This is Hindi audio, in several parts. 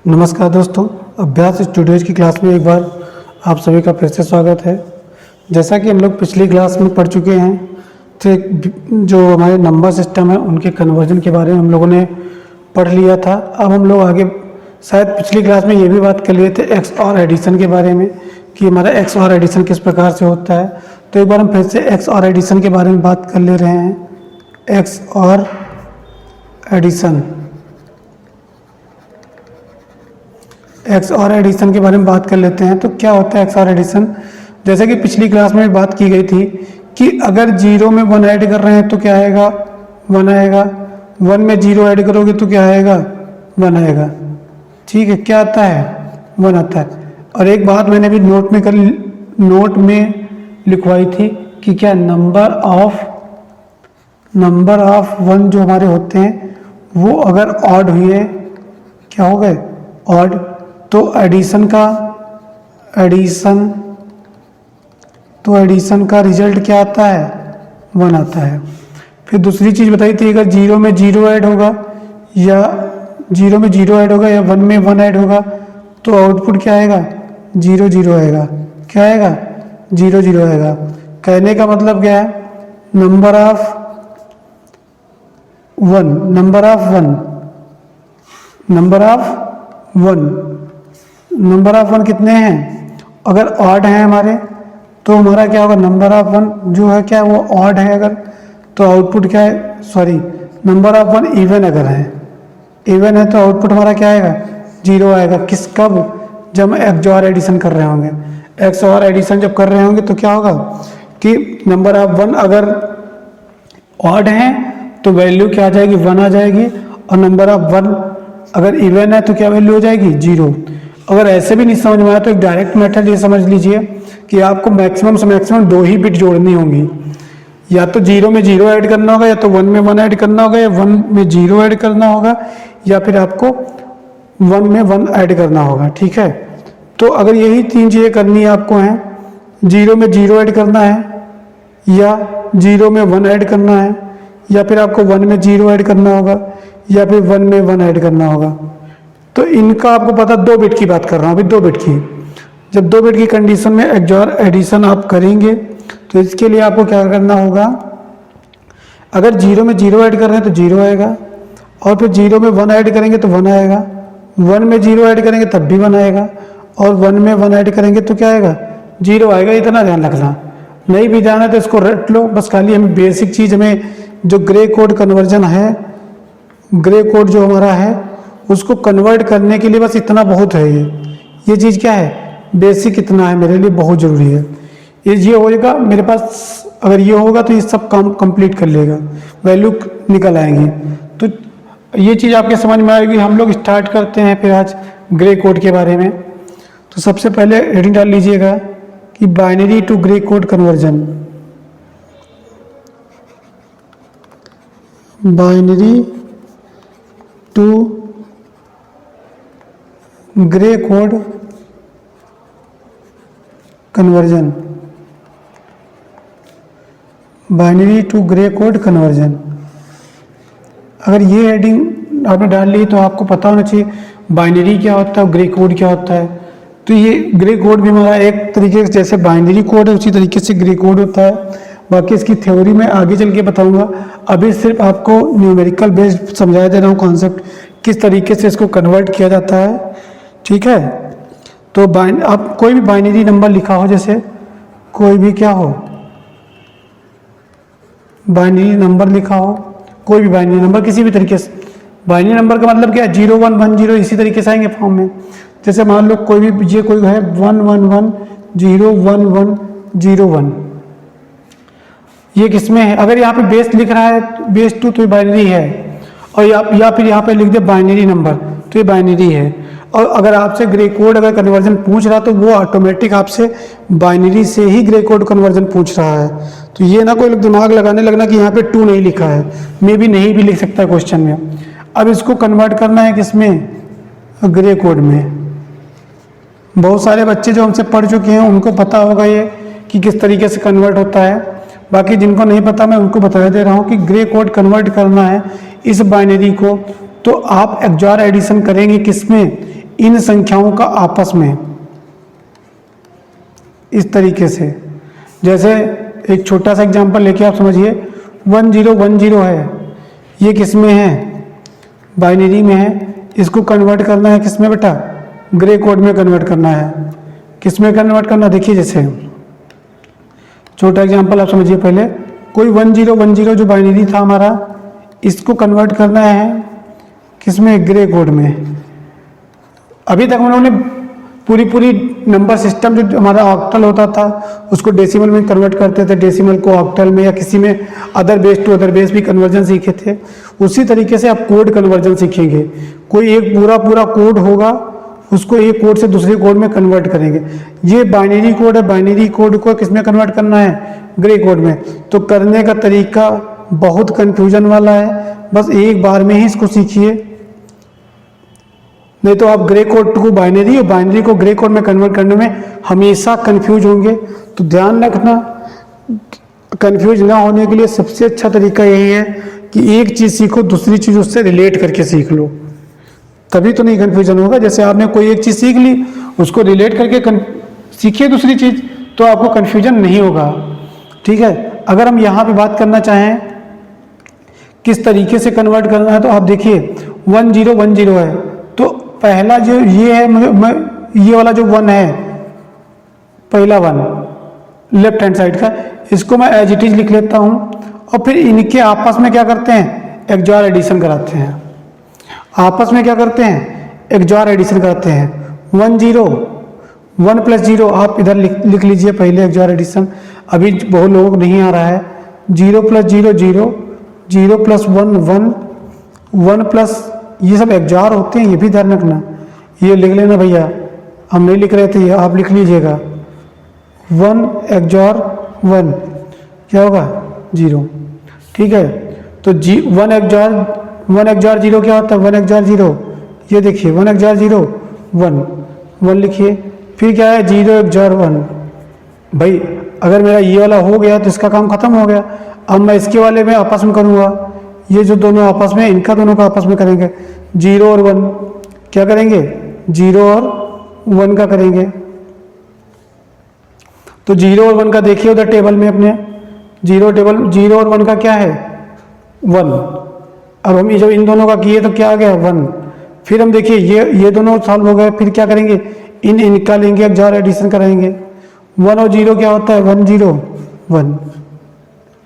नमस्कार दोस्तों, अभ्यास स्टूडियोज की क्लास में एक बार आप सभी का फिर से स्वागत है। जैसा कि हम लोग पिछली क्लास में पढ़ चुके हैं, तो जो हमारे नंबर सिस्टम है उनके कन्वर्जन के बारे में हम लोगों ने पढ़ लिया था। अब हम लोग आगे शायद पिछली क्लास में ये भी बात कर लिए थे एक्स और एडिशन के बारे में कि हमारा एक्स और एडिशन किस प्रकार से होता है। तो एक बार हम फिर से एक्स और एडिशन के बारे में बात कर ले रहे हैं। एक्स और एडिशन, एक्स और एडिशन के बारे में बात कर लेते हैं। तो क्या होता है एक्स और एडिशन? जैसे कि पिछली क्लास में बात की गई थी कि अगर जीरो में वन ऐड कर रहे हैं तो क्या आएगा? वन आएगा। वन में जीरो ऐड करोगे तो क्या आएगा? वन आएगा। ठीक है, क्या आता है? वन आता है। और एक बात मैंने भी नोट में लिखवाई थी कि क्या नंबर ऑफ वन जो हमारे होते हैं वो अगर ऑड हुए, क्या हो गए? ऑड, तो एडिशन का रिजल्ट क्या आता है? वन आता है। फिर दूसरी चीज़ बताई थी, अगर जीरो में जीरो ऐड होगा या वन में वन ऐड होगा तो आउटपुट क्या आएगा? जीरो जीरो आएगा। क्या आएगा? जीरो जीरो आएगा। कहने का मतलब क्या है? नंबर ऑफ वन कितने हैं? अगर ऑड हैं हमारे तो हमारा क्या होगा? नंबर ऑफ वन जो है क्या वो ऑड है अगर, तो आउटपुट क्या है? Sorry, number of one even अगर है, इवन है तो आउटपुट हमारा क्या आएगा? जीरो आएगा। कब? जब हम एक्स और एडिशन कर रहे होंगे। एक्स और एडिशन जब कर रहे होंगे तो क्या होगा कि नंबर ऑफ वन अगर ऑड है तो वैल्यू क्या आ जाएगी? वन आ जाएगी। और नंबर ऑफ वन अगर इवन है तो क्या वैल्यू हो जाएगी? जीरो। अगर ऐसे भी नहीं समझ में आया तो एक डायरेक्ट मेथड ये समझ लीजिए कि आपको मैक्सिमम से मैक्सिमम दो ही बिट जोड़नी होंगी। या तो जीरो में जीरो ऐड करना होगा, या तो वन में वन ऐड करना होगा, या वन में जीरो ऐड करना होगा, या फिर आपको वन में वन ऐड करना होगा। ठीक है, तो अगर यही तीन चीज़ें करनी है आपको हैं, जीरो में जीरो ऐड करना है, या जीरो में वन ऐड करना है, या फिर आपको वन में जीरो ऐड करना होगा, या फिर वन में वन ऐड करना होगा। तो इनका आपको पता, दो बिट की बात कर रहा हूँ अभी, दो बिट की। जब दो बिट की कंडीशन में एक्सऑर एडिशन आप करेंगे तो इसके लिए आपको क्या करना होगा? अगर जीरो में जीरो ऐड कर रहे हैं तो जीरो आएगा, और फिर जीरो में वन ऐड करेंगे तो वन आएगा, वन में जीरो ऐड करेंगे तब भी वन आएगा, और वन में वन ऐड करेंगे तो क्या आएगा? जीरो आएगा। इतना ध्यान रखना। नहीं भी जाना तो इसको रट लो, बस खाली हमें बेसिक चीज़, हमें जो ग्रे कोड कन्वर्जन है, ग्रे कोड जो हमारा है उसको कन्वर्ट करने के लिए बस इतना बहुत है। ये चीज़ क्या है? बेसिक इतना है, मेरे लिए बहुत ज़रूरी है। ये होएगा मेरे पास, अगर ये होगा तो ये सब काम कंप्लीट कर लेगा, वैल्यू निकल आएंगी। तो ये चीज़ आपके समझ में आएगी। हम लोग स्टार्ट करते हैं फिर आज ग्रे कोड के बारे में। तो सबसे पहले हेडिंग डाल लीजिएगा कि binary to Gray code conversion. Binary to Gray code conversion, binary to Gray code conversion. अगर ये हेडिंग आपने डाल ली तो आपको पता होना चाहिए बाइनरी क्या होता है, ग्रे कोड क्या होता है। तो ये ग्रे कोड भी हमारा एक तरीके से जैसे बाइनरी कोड है उसी तरीके से ग्रे कोड होता है। बाकी इसकी थ्योरी में आगे चल के बताऊंगा। अभी सिर्फ आपको न्यूमेरिकल बेस्ड समझाया दे रहा हूँ कॉन्सेप्ट, किस तरीके से इसको कन्वर्ट किया जाता है। ठीक है, तो आप कोई भी बाइनरी नंबर लिखा हो, जैसे कोई भी क्या हो, बाइनरी नंबर लिखा हो, कोई भी बाइनरी नंबर किसी भी तरीके से। बाइनरी नंबर का मतलब क्या है? 0 1 1 0 इसी तरीके से आएंगे फॉर्म में। जैसे मान लो कोई भी ये कोई है 1 1 1 0 1 1 0 1, ये किसमें है? अगर यहाँ पे बेस लिख रहा है बेस 2 तो ये बाइनरी है, और या फिर यहाँ पे लिख दे बाइनरी नंबर तो ये बाइनरी है। और अगर आपसे ग्रे कोड अगर कन्वर्जन पूछ रहा तो वो ऑटोमेटिक आपसे बाइनरी से ही ग्रे कोड कन्वर्जन पूछ रहा है। तो ये ना कोई दिमाग लगाने लगना कि यहाँ पे 2 नहीं लिखा है, मे भी नहीं भी लिख सकता है क्वेश्चन में। अब इसको कन्वर्ट करना है किसमें? ग्रे कोड में। बहुत सारे बच्चे जो हमसे पढ़ चुके हैं उनको पता होगा ये कि किस तरीके से कन्वर्ट होता है। बाकी जिनको नहीं पता मैं उनको बता दे रहा हूँ कि ग्रे कोड कन्वर्ट करना है इस बाइनरी को, तो आप एक्सऑर एडिशन करेंगे किसमें? इन संख्याओं का आपस में इस तरीके से, जैसे एक छोटा सा एग्जांपल लेके आप समझिए, 1010 है, ये किस में है, बाइनरी में है, इसको कन्वर्ट करना है किस में बेटा, ग्रे कोड में कन्वर्ट करना है। किस में कन्वर्ट करना, देखिए जैसे छोटा एग्जांपल आप समझिए, पहले कोई 1010 जो बाइनरी था हमारा, इसको कन्वर्ट करना है किस में, ग्रे कोड में। अभी तक हम लोगों ने पूरी नंबर सिस्टम जो हमारा ऑक्टल होता था उसको डेसिमल में कन्वर्ट करते थे, डेसिमल को ऑक्टल में या किसी में other base to other base भी कन्वर्जन सीखे थे। उसी तरीके से आप कोड कन्वर्जन सीखेंगे। कोई एक पूरा कोड होगा, उसको एक कोड से दूसरे कोड में कन्वर्ट करेंगे। ये बाइनरी कोड है, बाइनरी कोड को किस में कन्वर्ट करना है, ग्रे कोड में। तो करने का तरीका बहुत कन्फ्यूजन वाला है, बस एक बार में ही इसको सीखिए, नहीं तो आप ग्रे कोड को बाइनरी और बाइनरी को ग्रे कोड में कन्वर्ट करने में हमेशा कंफ्यूज होंगे। तो ध्यान रखना, कंफ्यूज ना होने के लिए सबसे अच्छा तरीका यही है कि एक चीज़ सीखो, दूसरी चीज़ उससे रिलेट करके सीख लो, तभी तो नहीं कंफ्यूजन होगा। जैसे आपने कोई एक चीज़ सीख ली, उसको रिलेट करके सीखिए दूसरी चीज़, तो आपको कंफ्यूजन नहीं होगा। ठीक है, अगर हम यहाँ पे बात करना चाहें किस तरीके से कन्वर्ट करना है, तो आप देखिए 1010 है, तो पहला जो ये है, ये वाला जो 1 है, पहला 1 लेफ्ट हैंड साइड का, इसको मैं एज इट इज लिख लेता हूँ। और फिर इनके आपस में क्या करते हैं, XOR एडिशन कराते हैं। आपस में क्या करते हैं, XOR एडिशन कराते हैं। 1 0 1 + 0 आप इधर लिख लीजिए पहले XOR एडिशन, अभी बहुत लोगों को नहीं आ रहा है। 0 + 0 0, 0 + 1 1, 1 प्लस, ये सब XOR होते हैं, ये भी ध्यान रखना। ये लिख लेना भैया, हम नहीं लिख रहे थे, आप लिख लीजिएगा। 1 XOR 1 क्या होगा, 0। ठीक है, तो 1 XOR 0 क्या होता है, 1 XOR 0, ये देखिए 1 XOR 0 1 लिखिए। फिर क्या है, 0 XOR 1। भाई अगर मेरा ये वाला हो गया तो इसका काम खत्म हो गया। अब मैं इसके वाले में आपस में करूँगा, ये जो दोनों आपस में, इनका दोनों का आपस में करेंगे। 0 और 1 क्या करेंगे, 0 और 1 का करेंगे। तो 0 और 1 का देखिए उधर टेबल में अपने, 0 और 1 का क्या है, 1। अब हम जब इन दोनों का किए तो क्या आ गया, 1। फिर हम देखिए ये दोनों सॉल्व हो गए, फिर क्या करेंगे, इनका लेंगे, XOR एडिशन कराएंगे। 1 और 0 क्या होता है, 1 0 1,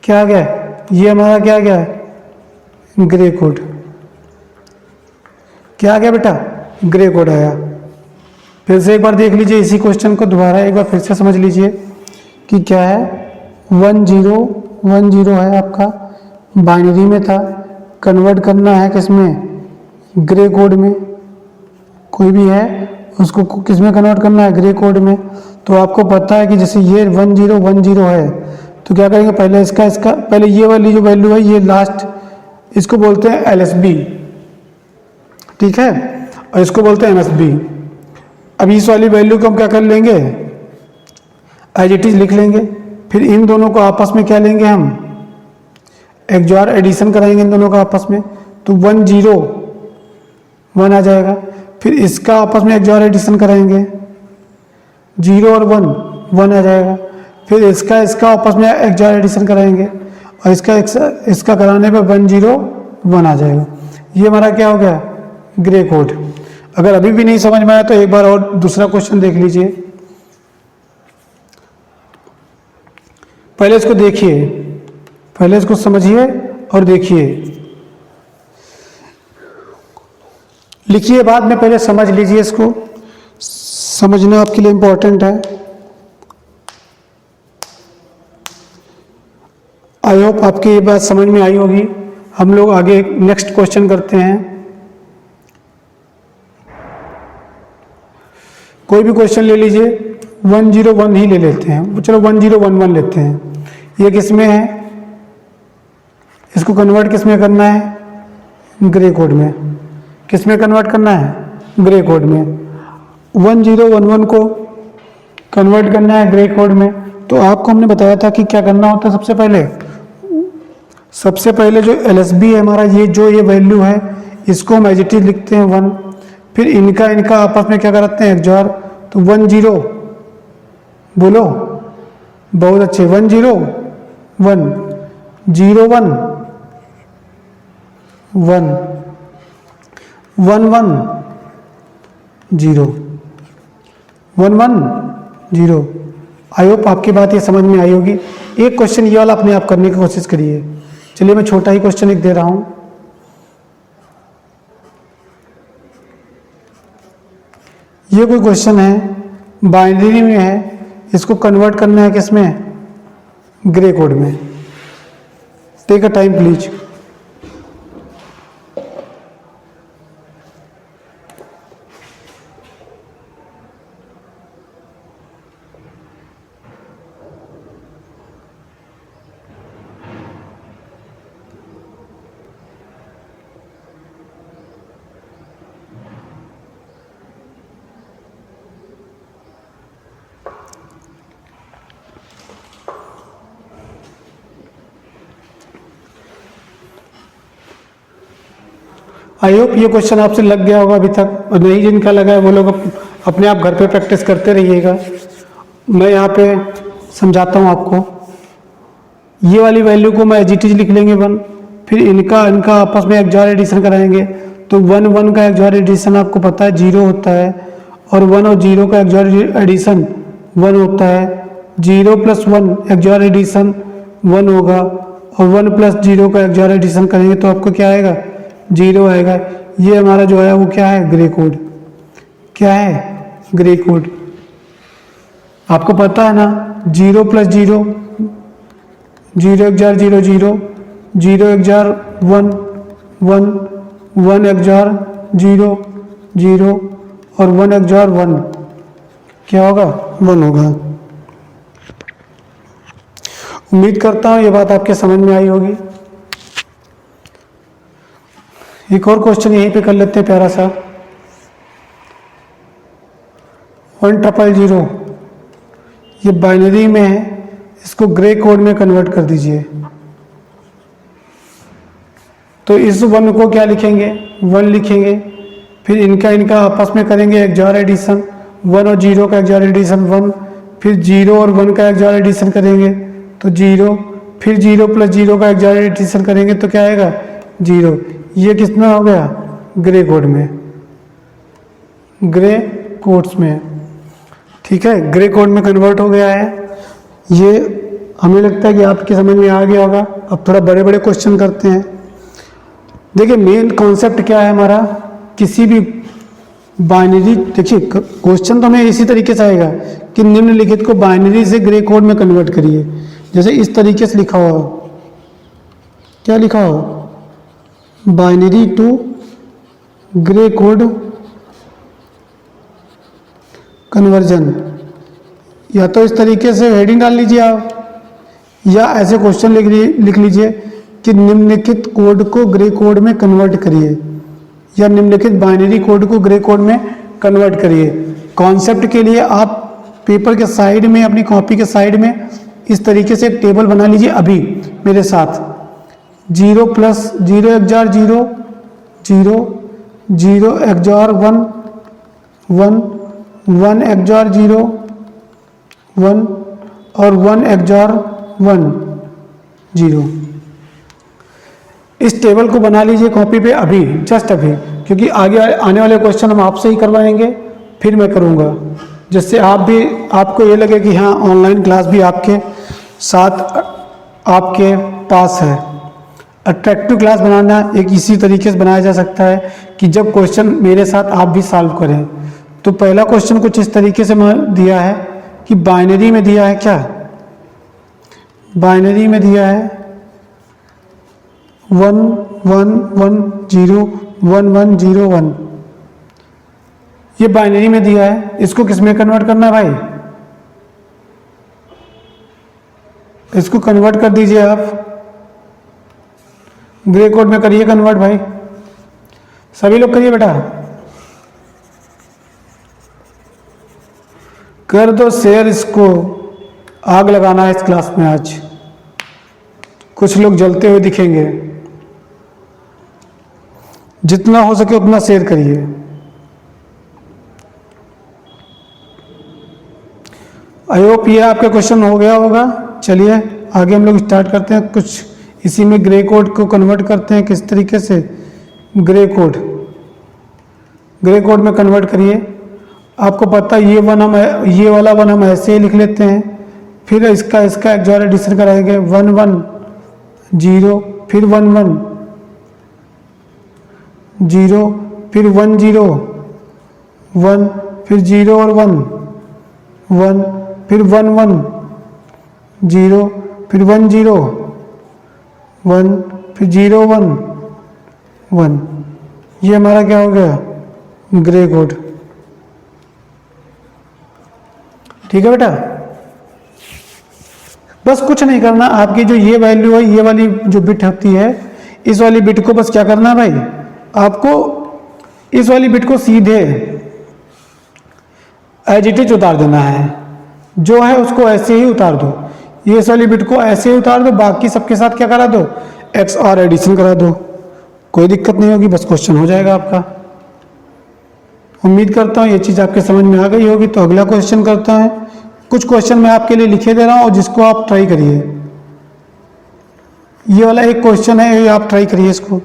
क्या आ गया, ये हमारा क्या आ गया, ग्रे कोड। क्या आ गया बेटा, ग्रे कोड आया। फिर से एक बार देख लीजिए इसी क्वेश्चन को, दोबारा एक बार फिर से समझ लीजिए कि क्या है। 1 0 1 0 है आपका, बाइनरी में था, कन्वर्ट करना है किसमें, ग्रे कोड में। कोई भी है उसको किस में कन्वर्ट करना है, ग्रे कोड में। तो आपको पता है कि जैसे ये 1 0 1 0 है, तो क्या करेंगे, पहले इसका पहले ये वाली जो वैल्यू है, ये लास्ट, इसको बोलते हैं LSB, ठीक है, और इसको बोलते हैं MSB। अब इस वाली वैल्यू को हम क्या कर लेंगे, एज इट इज लिख लेंगे। फिर इन दोनों को आपस में क्या लेंगे, हम XOR एडिशन कराएंगे इन दोनों का आपस में, तो 1 0 1 आ जाएगा। फिर इसका आपस में XOR एडिशन कराएंगे, 0 और 1 1 आ जाएगा। फिर इसका आपस में XOR एडिशन कराएंगे, और इसका कराने पे 1 0 1 आ जाएगा। ये हमारा क्या हो गया, ग्रे कोड। अगर अभी भी नहीं समझ में आया तो एक बार और दूसरा क्वेश्चन देख लीजिए। पहले इसको देखिए, पहले इसको समझिए और देखिए, लिखिए बाद में, पहले समझ लीजिए, इसको समझना आपके लिए इंपॉर्टेंट है। आई होप आपकी ये बात समझ में आई होगी। हम लोग आगे नेक्स्ट क्वेश्चन करते हैं। कोई भी क्वेश्चन ले लीजिए, 1 0 1 ही ले लेते हैं, चलो 1 0 1 1 लेते हैं। ये किस में है, इसको कन्वर्ट किस में करना है, ग्रे कोड में। किस में कन्वर्ट करना है, ग्रे कोड में। 1 0 1 1 को कन्वर्ट करना है ग्रे कोड में। तो आपको हमने बताया था कि क्या करना होता है। सबसे पहले जो LSB है हमारा, ये वैल्यू है, इसको हम एज इट इज लिखते हैं 1। फिर इनका इनका आपस में क्या कराते हैं XOR, तो 1 0, बोलो बहुत अच्छे, 1 0 1 0 1 1 1 1 0 1 1 0। आई होप आपकी बात ये समझ में आई होगी। एक क्वेश्चन ये वाला अपने आप करने की कोशिश करिए। चलिए मैं छोटा ही क्वेश्चन एक दे रहा हूं। ये कोई क्वेश्चन है, बाइनरी में है, इसको कन्वर्ट करना है किसमें, ग्रे कोड में। Take a time please. I hope ये क्वेश्चन आपसे लग गया होगा अभी तक, और नहीं जिनका लगा है वो लोग अपने आप घर पे प्रैक्टिस करते रहिएगा। मैं यहाँ पे समझाता हूँ आपको। ये वाली वैल्यू को मैं एज लिख लेंगे 1, फिर इनका इनका आपस में XOR एडिशन कराएंगे, तो 1 1 का XOR एडिशन आपको पता है 0 होता है, और 1 और 0 का XOR एडिशन 1 होता है। 0 + 1 XOR एडिशन 1 होगा, और 1 + 0 का XOR एडिशन करेंगे तो आपको क्या आएगा, 0 आएगा। ये हमारा जो है वो क्या है, ग्रे कोड। क्या है, ग्रे कोड। आपको पता है ना, 0 + 0 0 XOR 0 0 0 XOR 1 1 1 XOR 0 0 और 1 XOR 1 क्या होगा, 1 होगा। उम्मीद करता हूं ये बात आपके समझ में आई होगी। एक और क्वेश्चन यहीं पे कर लेते हैं प्यारा सा। 1 0 0, ये बाइनरी में है, इसको ग्रे कोड में कन्वर्ट कर दीजिए। तो इस 1 को क्या लिखेंगे, 1 लिखेंगे, फिर इनका इनका आपस में करेंगे XOR एडिशन, 1 और 0 का XOR एडिशन 1, फिर 0 और 1 का XOR एडिशन करेंगे तो 0, फिर 0 + 0 का XOR एडिशन करेंगे तो क्या आएगा, 0। ये कितना हो गया, ग्रे कोड में, ग्रे कोड्स में। ठीक है, ग्रे कोड में कन्वर्ट हो गया है। ये हमें लगता है कि आपकी समझ में आ गया होगा। अब थोड़ा बड़े बड़े क्वेश्चन करते हैं। देखिए मेन कॉन्सेप्ट क्या है हमारा, किसी भी बाइनरी, देखिए क्वेश्चन तो हमें इसी तरीके से आएगा कि निम्नलिखित को बाइनरी से ग्रे कोड में कन्वर्ट करिए। जैसे इस तरीके से लिखा हो, क्या लिखा हो, binary to Gray code conversion. या तो इस तरीके से हेडिंग डाल लीजिए आप, या ऐसे क्वेश्चन लिख लीजिए कि निम्नलिखित कोड को ग्रे कोड में कन्वर्ट करिए, या निम्नलिखित बाइनरी कोड को ग्रे कोड में कन्वर्ट करिए। कॉन्सेप्ट के लिए आप पेपर के साइड में, अपनी कॉपी के साइड में इस तरीके से एक टेबल बना लीजिए अभी मेरे साथ। 0 + 0 XOR 0 0 0 XOR 1 1 1 XOR 0 1 और 1 XOR 1 0। इस टेबल को बना लीजिए कॉपी पे अभी, जस्ट अभी, क्योंकि आगे आने वाले क्वेश्चन हम आपसे ही करवाएंगे, फिर मैं करूँगा, जिससे आप भी, आपको ये लगे कि हाँ ऑनलाइन क्लास भी आपके साथ आपके पास है। अट्रैक्टिव क्लास बनाना एक इसी तरीके से बनाया जा सकता है कि जब क्वेश्चन मेरे साथ आप भी सॉल्व करें। तो पहला क्वेश्चन कुछ इस तरीके से दिया है कि बाइनरी में दिया है, क्या बाइनरी में दिया है 1 1 1 0 1 1 0 1। ये बाइनरी में दिया है, इसको किस में कन्वर्ट करना है भाई, इसको कन्वर्ट कर दीजिए आप, ग्रे कोड में करिए कन्वर्ट भाई, सभी लोग करिए बेटा, कर दो शेयर। इसको आग लगाना है इस क्लास में आज, कुछ लोग जलते हुए दिखेंगे। जितना हो सके उतना शेयर करिए। आई होप ये आपका क्वेश्चन हो गया होगा। चलिए आगे हम लोग स्टार्ट करते हैं, कुछ इसी में ग्रे कोड को कन्वर्ट करते हैं किस तरीके से। ग्रे कोड में कन्वर्ट करिए। आपको पता है ये वाला वन हम ऐसे ही लिख लेते हैं, फिर इसका एक्सॉर एडिशन कराएंगे 1 1 0, फिर 1 1 0, फिर 1 0 1, फिर 0 और 1 1, फिर 1 1 0, फिर 1 0 1, फिर 0 1 1। ये हमारा क्या हो गया, ग्रे कोड। ठीक है बेटा, बस कुछ नहीं करना। आपकी जो ये वैल्यू है, ये वाली जो बिट होती है, इस वाली बिट को बस क्या करना है भाई, आपको इस वाली बिट को सीधे एज इट इज उतार देना है। जो है उसको ऐसे ही उतार दो, ये इस वाली बिट को ऐसे ही उतार दो, बाकी सबके साथ क्या करा दो, XOR एडिशन करा दो। कोई दिक्कत नहीं होगी, बस क्वेश्चन हो जाएगा आपका। उम्मीद करता हूँ ये चीज़ आपके समझ में आ गई होगी। तो अगला क्वेश्चन करता है। कुछ क्वेश्चन मैं आपके लिए लिखे दे रहा हूँ और जिसको आप ट्राई करिए। ये वाला एक क्वेश्चन है, ये आप ट्राई करिए इसको,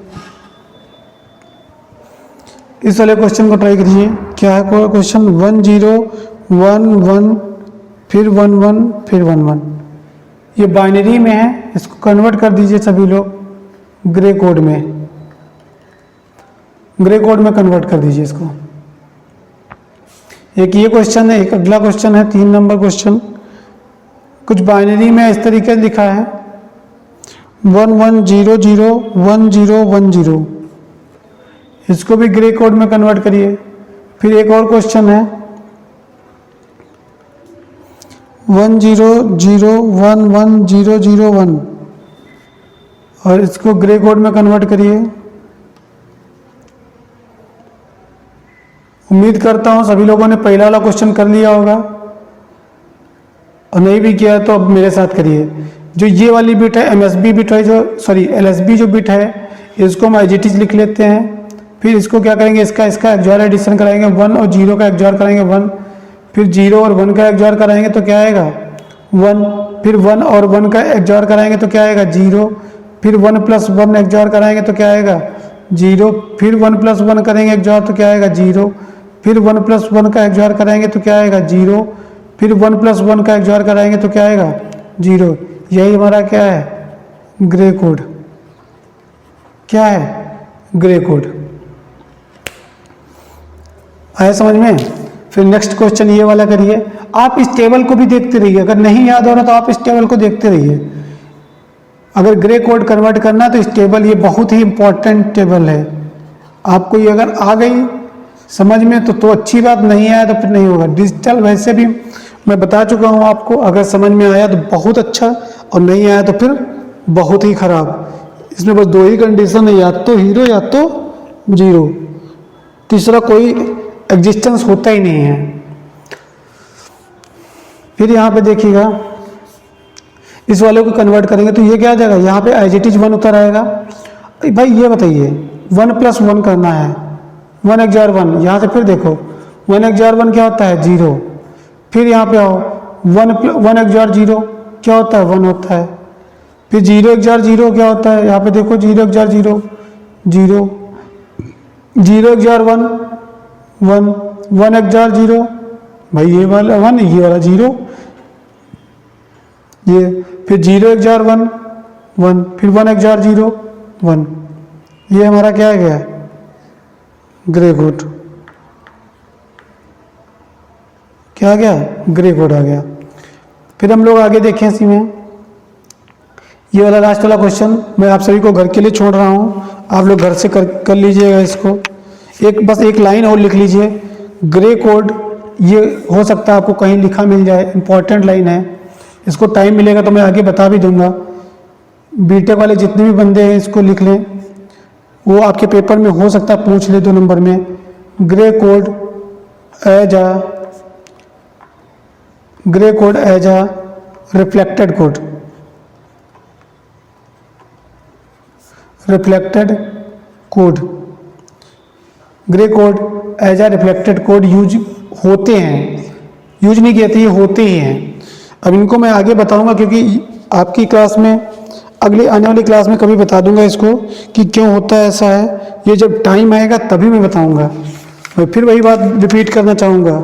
इस वाले क्वेश्चन को ट्राई करिए। क्या है क्वेश्चन, 1 0 1 1, फिर 1 1, फिर 1 1। ये बाइनरी में है, इसको कन्वर्ट कर दीजिए सभी लोग ग्रे कोड में। ग्रे कोड में कन्वर्ट कर दीजिए इसको। एक ये क्वेश्चन है, एक अगला क्वेश्चन है 3 नंबर क्वेश्चन। कुछ बाइनरी में इस तरीके से लिखा है 1 1 0 0 1 0 1 0। इसको भी ग्रे कोड में कन्वर्ट करिए। फिर एक और क्वेश्चन है 1 0 0 1 1 0 0 1, और इसको ग्रे कोड में कन्वर्ट करिए। उम्मीद करता हूं सभी लोगों ने पहला वाला क्वेश्चन कर लिया होगा, और नहीं भी किया तो अब मेरे साथ करिए। जो ये वाली बिट है, MSB बिट है, LSB जो बिट है, इसको हम एज इट इज लिख लेते हैं। फिर इसको क्या करेंगे, इसका एक्सॉर एडिशन कराएंगे, 1 और 0 का एक्सॉर कराएंगे 1, फिर 0 और 1 का एक्सॉर कराएंगे तो क्या आएगा 1, फिर 1 और 1 का एक्सॉर कराएंगे तो क्या आएगा 0, फिर 1 + 1 एक्सॉर कराएंगे तो क्या आएगा 0, फिर 1 + 1 करेंगे एक्सॉर तो क्या आएगा 0, फिर 1 + 1 का एक्सॉर कराएंगे तो क्या आएगा 0, फिर 1 + 1 का एक्सॉर कराएंगे तो क्या आएगा 0। यही हमारा क्या है, ग्रे कोड। क्या है, ग्रे कोड। आया समझ में। फिर नेक्स्ट क्वेश्चन ये वाला करिए। आप इस टेबल को भी देखते रहिए, अगर नहीं याद हो रहा तो आप इस टेबल को देखते रहिए। अगर ग्रे कोड कन्वर्ट करना तो इस टेबल, ये बहुत ही इंपॉर्टेंट टेबल है। आपको ये अगर आ गई समझ में तो अच्छी बात, नहीं आया तो फिर नहीं होगा। डिजिटल वैसे भी मैं बता चुका हूँ आपको, अगर समझ में आया तो बहुत अच्छा, और नहीं आया तो फिर बहुत ही खराब। इसमें बस 2 ही कंडीशन है, या तो हीरो या तो 0, तीसरा कोई एग्जिस्टेंस होता ही नहीं है। फिर यहाँ पे देखिएगा, इस वाले को कन्वर्ट करेंगे तो ये क्या आ जाएगा, यहाँ पे एज इट इज 1 उतर आएगा। भाई ये बताइए 1 + 1 करना है, 1 XOR 1। यहाँ से फिर देखो 1 XOR 1 क्या होता है 0, फिर यहाँ पे आओ 1 XOR 0 क्या होता है 1 होता है, फिर 0 XOR 0 क्या होता है, यहाँ पे देखो 0 XOR 0 0, 0 XOR 1 1, 1 XOR 0, भाई ये वाला 1, ये वाला 0, ये फिर 0 XOR 1 1, फिर 1 XOR 0 1। ये हमारा क्या आ गया, ग्रे कोड। क्या आ गया, ग्रे कोड आ गया। फिर हम लोग आगे देखें इसी में, ये वाला लास्ट वाला क्वेश्चन मैं आप सभी को घर के लिए छोड़ रहा हूँ, आप लोग घर से कर लीजिएगा इसको। बस एक लाइन और लिख लीजिए, ग्रे कोड। ये हो सकता है आपको कहीं लिखा मिल जाए, इंपॉर्टेंट लाइन है, इसको टाइम मिलेगा तो मैं आगे बता भी दूंगा। बीटेक वाले जितने भी बंदे हैं इसको लिख लें, वो आपके पेपर में हो सकता है पूछ ले 2 नंबर में। Gray code as a reflected code, Gray code as a reflected code use होते हैं, यूज नहीं कहते, ये होते ही हैं। अब इनको मैं आगे बताऊंगा, क्योंकि आपकी क्लास में, अगली आने वाली क्लास में कभी बता दूंगा इसको कि क्यों होता है ऐसा है। ये जब टाइम आएगा तभी मैं बताऊंगा। मैं फिर वही बात रिपीट करना चाहूँगा,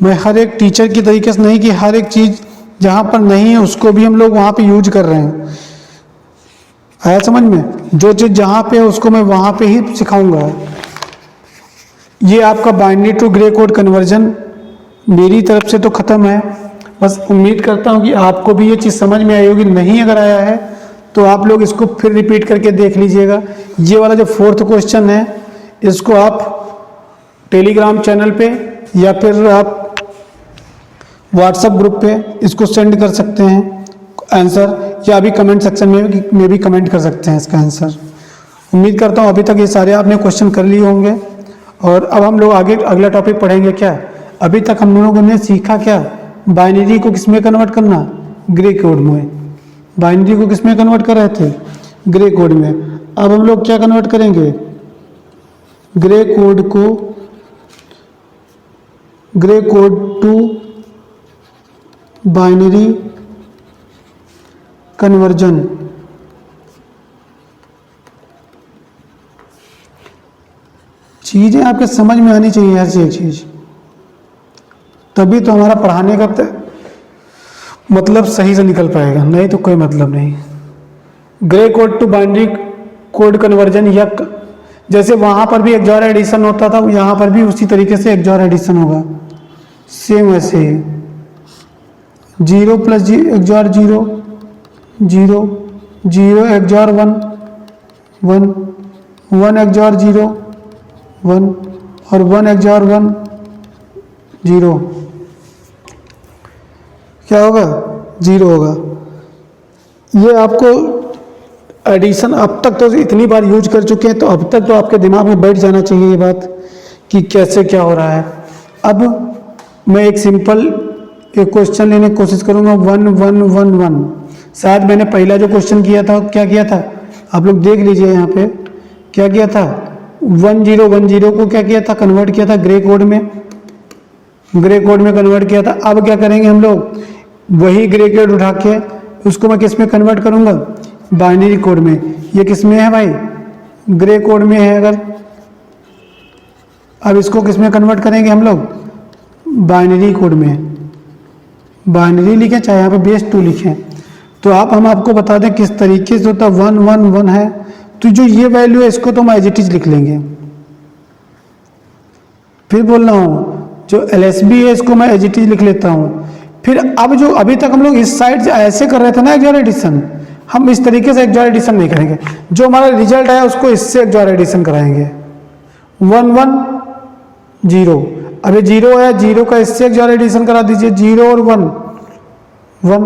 मैं हर एक टीचर की तरीके से नहीं कि हर एक चीज़ जहाँ पर नहीं है उसको भी हम लोग वहाँ पे यूज कर रहे हैं। आया समझ में? जो चीज़ जहाँ पे है उसको मैं वहाँ पे ही सिखाऊंगा। ये आपका binary to Gray code conversion मेरी तरफ से तो ख़त्म है। बस उम्मीद करता हूँ कि आपको भी ये चीज़ समझ में आई होगी। नहीं अगर आया है तो आप लोग इसको फिर रिपीट करके देख लीजिएगा। ये वाला जो 4th क्वेश्चन है इसको आप टेलीग्राम चैनल पे या फिर आप व्हाट्सएप ग्रुप पे इसको सेंड कर सकते हैं आंसर, या अभी कमेंट सेक्शन में भी कमेंट कर सकते हैं इसका आंसर। उम्मीद करता हूँ अभी तक ये सारे आपने क्वेश्चन कर लिए होंगे। और अब हम लोग आगे अगला टॉपिक पढ़ेंगे। क्या अभी तक हम लोगों ने सीखा? क्या बाइनरी को किस में कन्वर्ट करना? ग्रे कोड में। बाइनरी को किस में कन्वर्ट कर रहे थे? ग्रे कोड में। अब हम लोग क्या कन्वर्ट करेंगे? Gray code to binary conversion. चीज़ें आपके समझ में आनी चाहिए, हर एक चीज़, तभी तो हमारा पढ़ाने का मतलब सही से निकल पाएगा, नहीं तो कोई मतलब नहीं। Gray code to binary code conversion, या जैसे वहाँ पर भी एक्सऑर एडिशन होता था, यहाँ पर भी उसी तरीके से एक्सऑर एडिशन होगा। सेम वैसे ही 0 + एक्सऑर 0, 0, 0 एक्सऑर 1, 1, 1 एक्सऑर 0, 1 और 1 एक्सऑर 1, 0। क्या होगा? 0 होगा। ये आपको एडिशन अब तक तो इतनी बार यूज कर चुके हैं, तो अब तक तो आपके दिमाग में बैठ जाना चाहिए ये बात कि कैसे क्या हो रहा है। अब मैं एक सिंपल एक क्वेश्चन लेने की कोशिश करूंगा। 1 1 1 1, शायद मैंने पहला जो क्वेश्चन किया था क्या किया था, आप लोग देख लीजिए यहाँ पे क्या किया था। 1 0 1 0 को क्या किया था? कन्वर्ट किया था ग्रे कोड में, ग्रे कोड में कन्वर्ट किया था। अब क्या करेंगे हम लोग? वही ग्रे कोड उठा के उसको मैं किस में कन्वर्ट करूंगा? बाइनरी कोड में। ये किस में है भाई? ग्रे कोड में है। अगर अब इसको किस में कन्वर्ट करेंगे हम लोग? बाइनरी कोड में। बाइनरी लिखें चाहे यहाँ पे बेस 2 लिखें, तो हम आपको बता दें किस तरीके से होता है। 1 1 1 है, तो जो ये वैल्यू है इसको तो हम एज इट इज लिख लेंगे। फिर बोल रहा हूँ जो LSB है इसको मैं एज इट इज लिख लेता हूँ। फिर अब जो अभी तक हम लोग इस साइड से ऐसे कर रहे थे ना एक्सऑर एडिशन, हम इस तरीके से एक्सऑर एडिशन नहीं करेंगे। जो हमारा रिजल्ट आया उसको इससे एक्सऑर एडिशन कराएंगे। 1 1 0, अभी 0 है, 0 का इससे एक्सऑर एडिशन करा दीजिए। 0 और 1 1,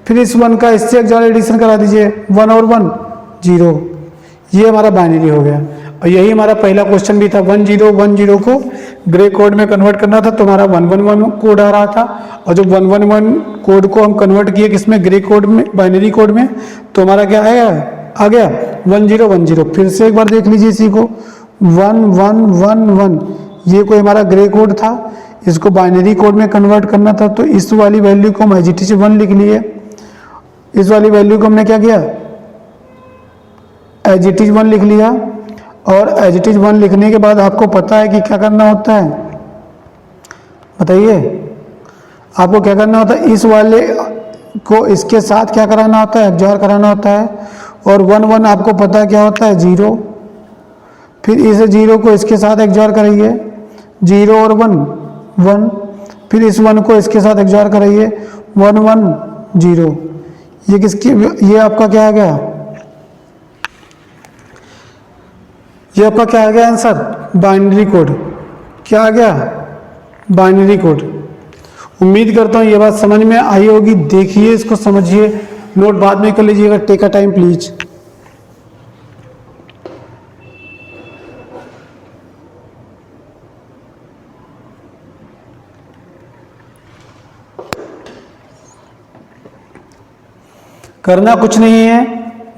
फिर इस 1 का इससे एक्सऑर एडिशन करा दीजिए। 1 और 1 0। ये हमारा बाइनरी हो गया। और यही हमारा पहला क्वेश्चन भी था। 1 0 1 0 को ग्रे कोड में कन्वर्ट करना था, तो हमारा 1 1 1 कोड आ रहा था। और जो 1 1 1 कोड को हम कन्वर्ट किए किसमें? ग्रे कोड में, बाइनरी कोड में, तो हमारा क्या आया? आ गया 1 0 1 0। फिर से एक बार देख लीजिए इसी को। 1 1 1 1, ये कोई हमारा ग्रे कोड था, इसको बाइनरी कोड में कन्वर्ट करना था, तो इस वाली वैल्यू को हम एज इट इज 1 लिख लिए। इस वाली वैल्यू को हमने क्या किया? एज इट इज 1 लिख लिया। और एज इट इज 1 लिखने के बाद आपको पता है कि क्या करना होता है? बताइए आपको क्या करना होता है? इस वाले को इसके साथ क्या कराना होता है? एक्सऑर कराना होता है। और 1 1 आपको पता है क्या होता है? 0। फिर इस 0 को इसके साथ एक्सऑर कराइए। 0 और 1 1, फिर इस 1 को इसके साथ एक्सऑर कराइए। 1 1 0। ये किसकी? ये आपका क्या आ गया? ये आपका क्या आ गया आंसर? Binary code. क्या आ गया? Binary code. उम्मीद करता हूँ ये बात समझ में आई होगी। देखिए इसको, समझिए, नोट बाद में कर लीजिएगा। Take a time please. करना कुछ नहीं है।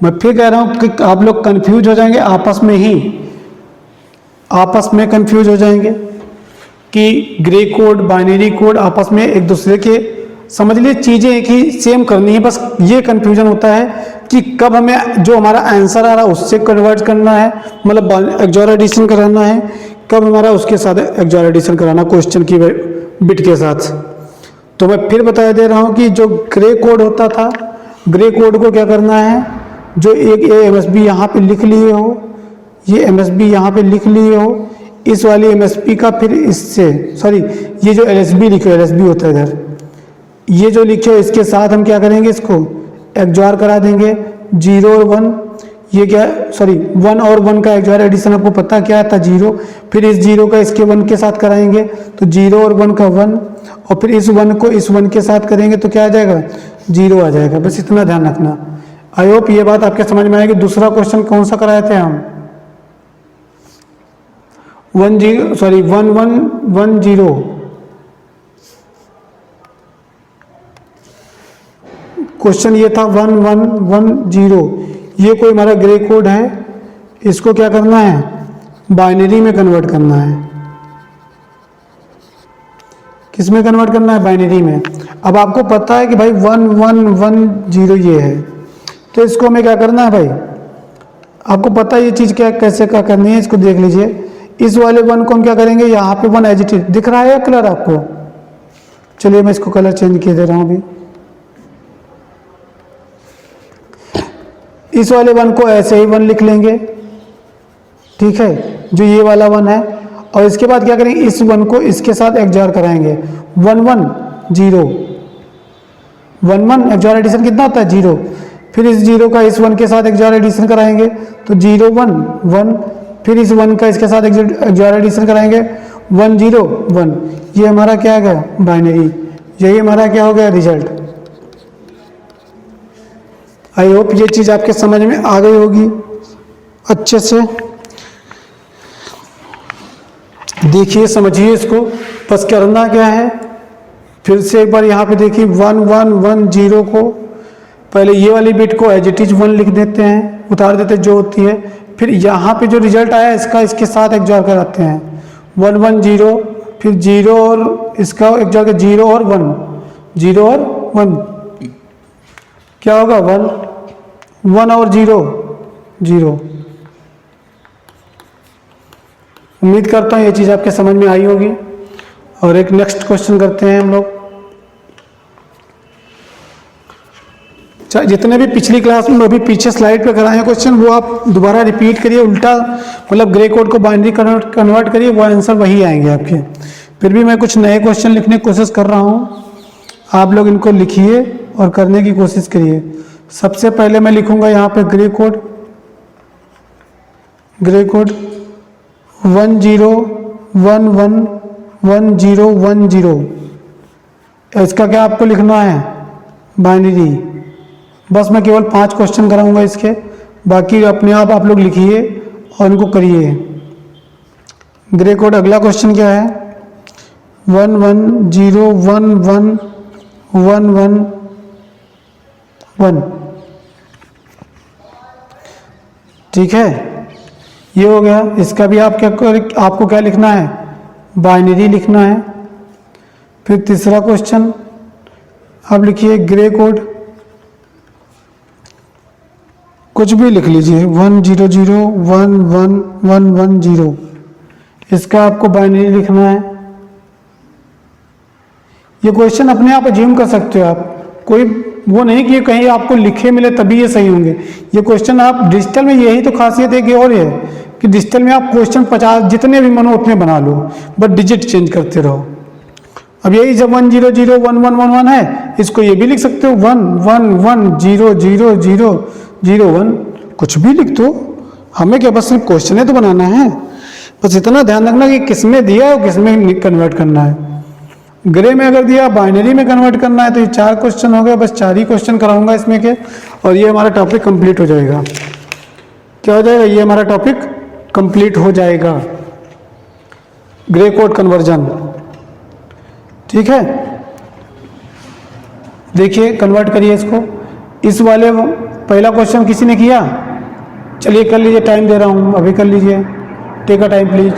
मैं फिर कह रहा हूं कि आप लोग कंफ्यूज हो जाएंगे, आपस में कंफ्यूज हो जाएंगे कि ग्रे कोड बाइनरी कोड आपस में एक दूसरे के समझ लिए चीज़ें एक ही सेम करनी है, बस ये कन्फ्यूजन होता है कि कब हमें जो हमारा आंसर आ रहा है उससे कन्वर्ट करना है, मतलब एक्सओर एडिशन कराना है, कब हमारा उसके साथ एक्सओर एडिशन कराना क्वेश्चन की बिट के साथ। तो मैं फिर बता दे रहा हूँ कि जो ग्रे कोड होता था, ग्रे कोड को क्या करना है, जो एक MSB यहाँ पे लिख लिए हो, ये MSB यहाँ पे लिख लिए हो, इस वाली MSB का फिर इससे सॉरी ये जो LSB लिखे हो, LSB होता है इधर, ये जो लिखे हो इसके साथ हम क्या करेंगे, इसको एक्सओर करा देंगे 0 और 1। ये क्या सॉरी 1 और 1 का एक्सओर एडिशन आपको पता क्या था 0, फिर इस 0 का इसके 1 के साथ कराएंगे तो 0 और 1 का 1, और फिर इस 1 को इस 1 के साथ करेंगे तो क्या आ जाएगा 0 आ जाएगा। बस इतना ध्यान रखना। आई होप ये बात आपके समझ में आएगी। दूसरा क्वेश्चन कौन सा कराए थे हम, 1 1 1 0, क्वेश्चन ये था 1 1 1 0। ये कोई हमारा ग्रे कोड है, इसको क्या करना है, बाइनरी में कन्वर्ट करना है। किस में कन्वर्ट करना है, बाइनरी में। अब आपको पता है कि भाई 1 1 1 0 ये है, तो इसको हमें क्या करना है भाई, आपको पता है ये चीज़ क्या कैसे क्या करनी है, इसको देख लीजिए। इस वाले 1 को हम क्या करेंगे, यहाँ पे 1 एज इट इज दिख रहा है कलर आपको, चलिए मैं इसको कलर चेंज किए दे रहा हूँ अभी। इस वाले 1 को ऐसे ही 1 लिख लेंगे, ठीक है, जो ये वाला 1 है। और इसके बाद क्या करेंगे, इस 1 को इसके साथ एक्सओर कराएंगे 1 1 0 1 1 एक्सओर एडिशन कितना होता है 0, फिर इस 0 का इस 1 के साथ एक्सओर एडिशन कराएंगे तो 0 1 1, फिर इस 1 का इसके साथ एक्सओर एडिशन कराएंगे 1 0 1। ये हमारा क्या गया बाइनरी, यही हमारा क्या हो गया रिजल्ट। आई होप ये चीज़ आपके समझ में आ गई होगी अच्छे से। देखिए समझिए इसको, बस करना क्या है, फिर से एक बार यहाँ पे देखिए 1 1 1 0 को पहले ये वाली बिट को एज इट इज 1 लिख देते हैं, उतार देते जो होती है, फिर यहाँ पे जो रिजल्ट आया इसका इसके साथ एक्सओर कराते हैं 1 1 0, फिर 0 और इसका एक्सओर 0 और 1 0 और 1 क्या होगा 1 1 और 0 0। उम्मीद करता हूँ ये चीज़ आपके समझ में आई होगी। और एक नेक्स्ट क्वेश्चन करते हैं हम लोग। जितने भी पिछली क्लास में अभी पीछे स्लाइड पे कराए हैं क्वेश्चन, वो आप दोबारा रिपीट करिए, उल्टा मतलब ग्रे कोड को बाइनरी कन्वर्ट करिए, वो आंसर वही आएंगे आपके। फिर भी मैं कुछ नए क्वेश्चन लिखने की कोशिश कर रहा हूँ, आप लोग इनको लिखिए और करने की कोशिश करिए। सबसे पहले मैं लिखूंगा यहाँ पे ग्रे कोड 1 0 1 1 1 0 1 0। इसका क्या आपको लिखना है बाइनरी। बस मैं केवल 5 क्वेश्चन कराऊंगा इसके, बाकी अपने आप लोग लिखिए और इनको करिए। ग्रे कोड अगला क्वेश्चन क्या है 1 1 0 1 1 1 1 1। ठीक है, ये हो गया। इसका भी आपको क्या लिखना है बाइनरी लिखना है। फिर तीसरा क्वेश्चन आप लिखिए ग्रे कोड कुछ भी लिख लीजिए 1 0 0 1 1 1 1 0। इसका आपको बाइनरी लिखना है। ये क्वेश्चन अपने आप अज्यूम कर सकते हो आप, कोई वो नहीं कि कहीं आपको लिखे मिले तभी ये सही होंगे। ये क्वेश्चन आप डिजिटल में, यही तो खासियत है कि और ये कि डिजिटल में आप क्वेश्चन 50 जितने भी मनो उतने बना लो, बट डिजिट चेंज करते रहो। अब यही जब 1 0 0 1 1 1 1 है, इसको ये भी लिख सकते हो 1 1 1 0 0 0 0 1, कुछ भी लिख दो, हमें क्या बस सिर्फ क्वेश्चन तो बनाना है। बस इतना ध्यान रखना कि किसमें दिया और किसमें कन्वर्ट करना है। ग्रे में अगर दिया बाइनरी में कन्वर्ट करना है तो ये 4 क्वेश्चन हो गए, बस 4 ही क्वेश्चन कराऊंगा इसमें के, और ये हमारा टॉपिक कंप्लीट हो जाएगा। क्या हो जाएगा, ये हमारा टॉपिक कंप्लीट हो जाएगा, ग्रे कोड कन्वर्जन। ठीक है, देखिए कन्वर्ट करिए इसको। इस वाले पहला क्वेश्चन किसी ने किया, चलिए कर लीजिए, टाइम दे रहा हूँ, अभी कर लीजिए, टेक अ टाइम प्लीज।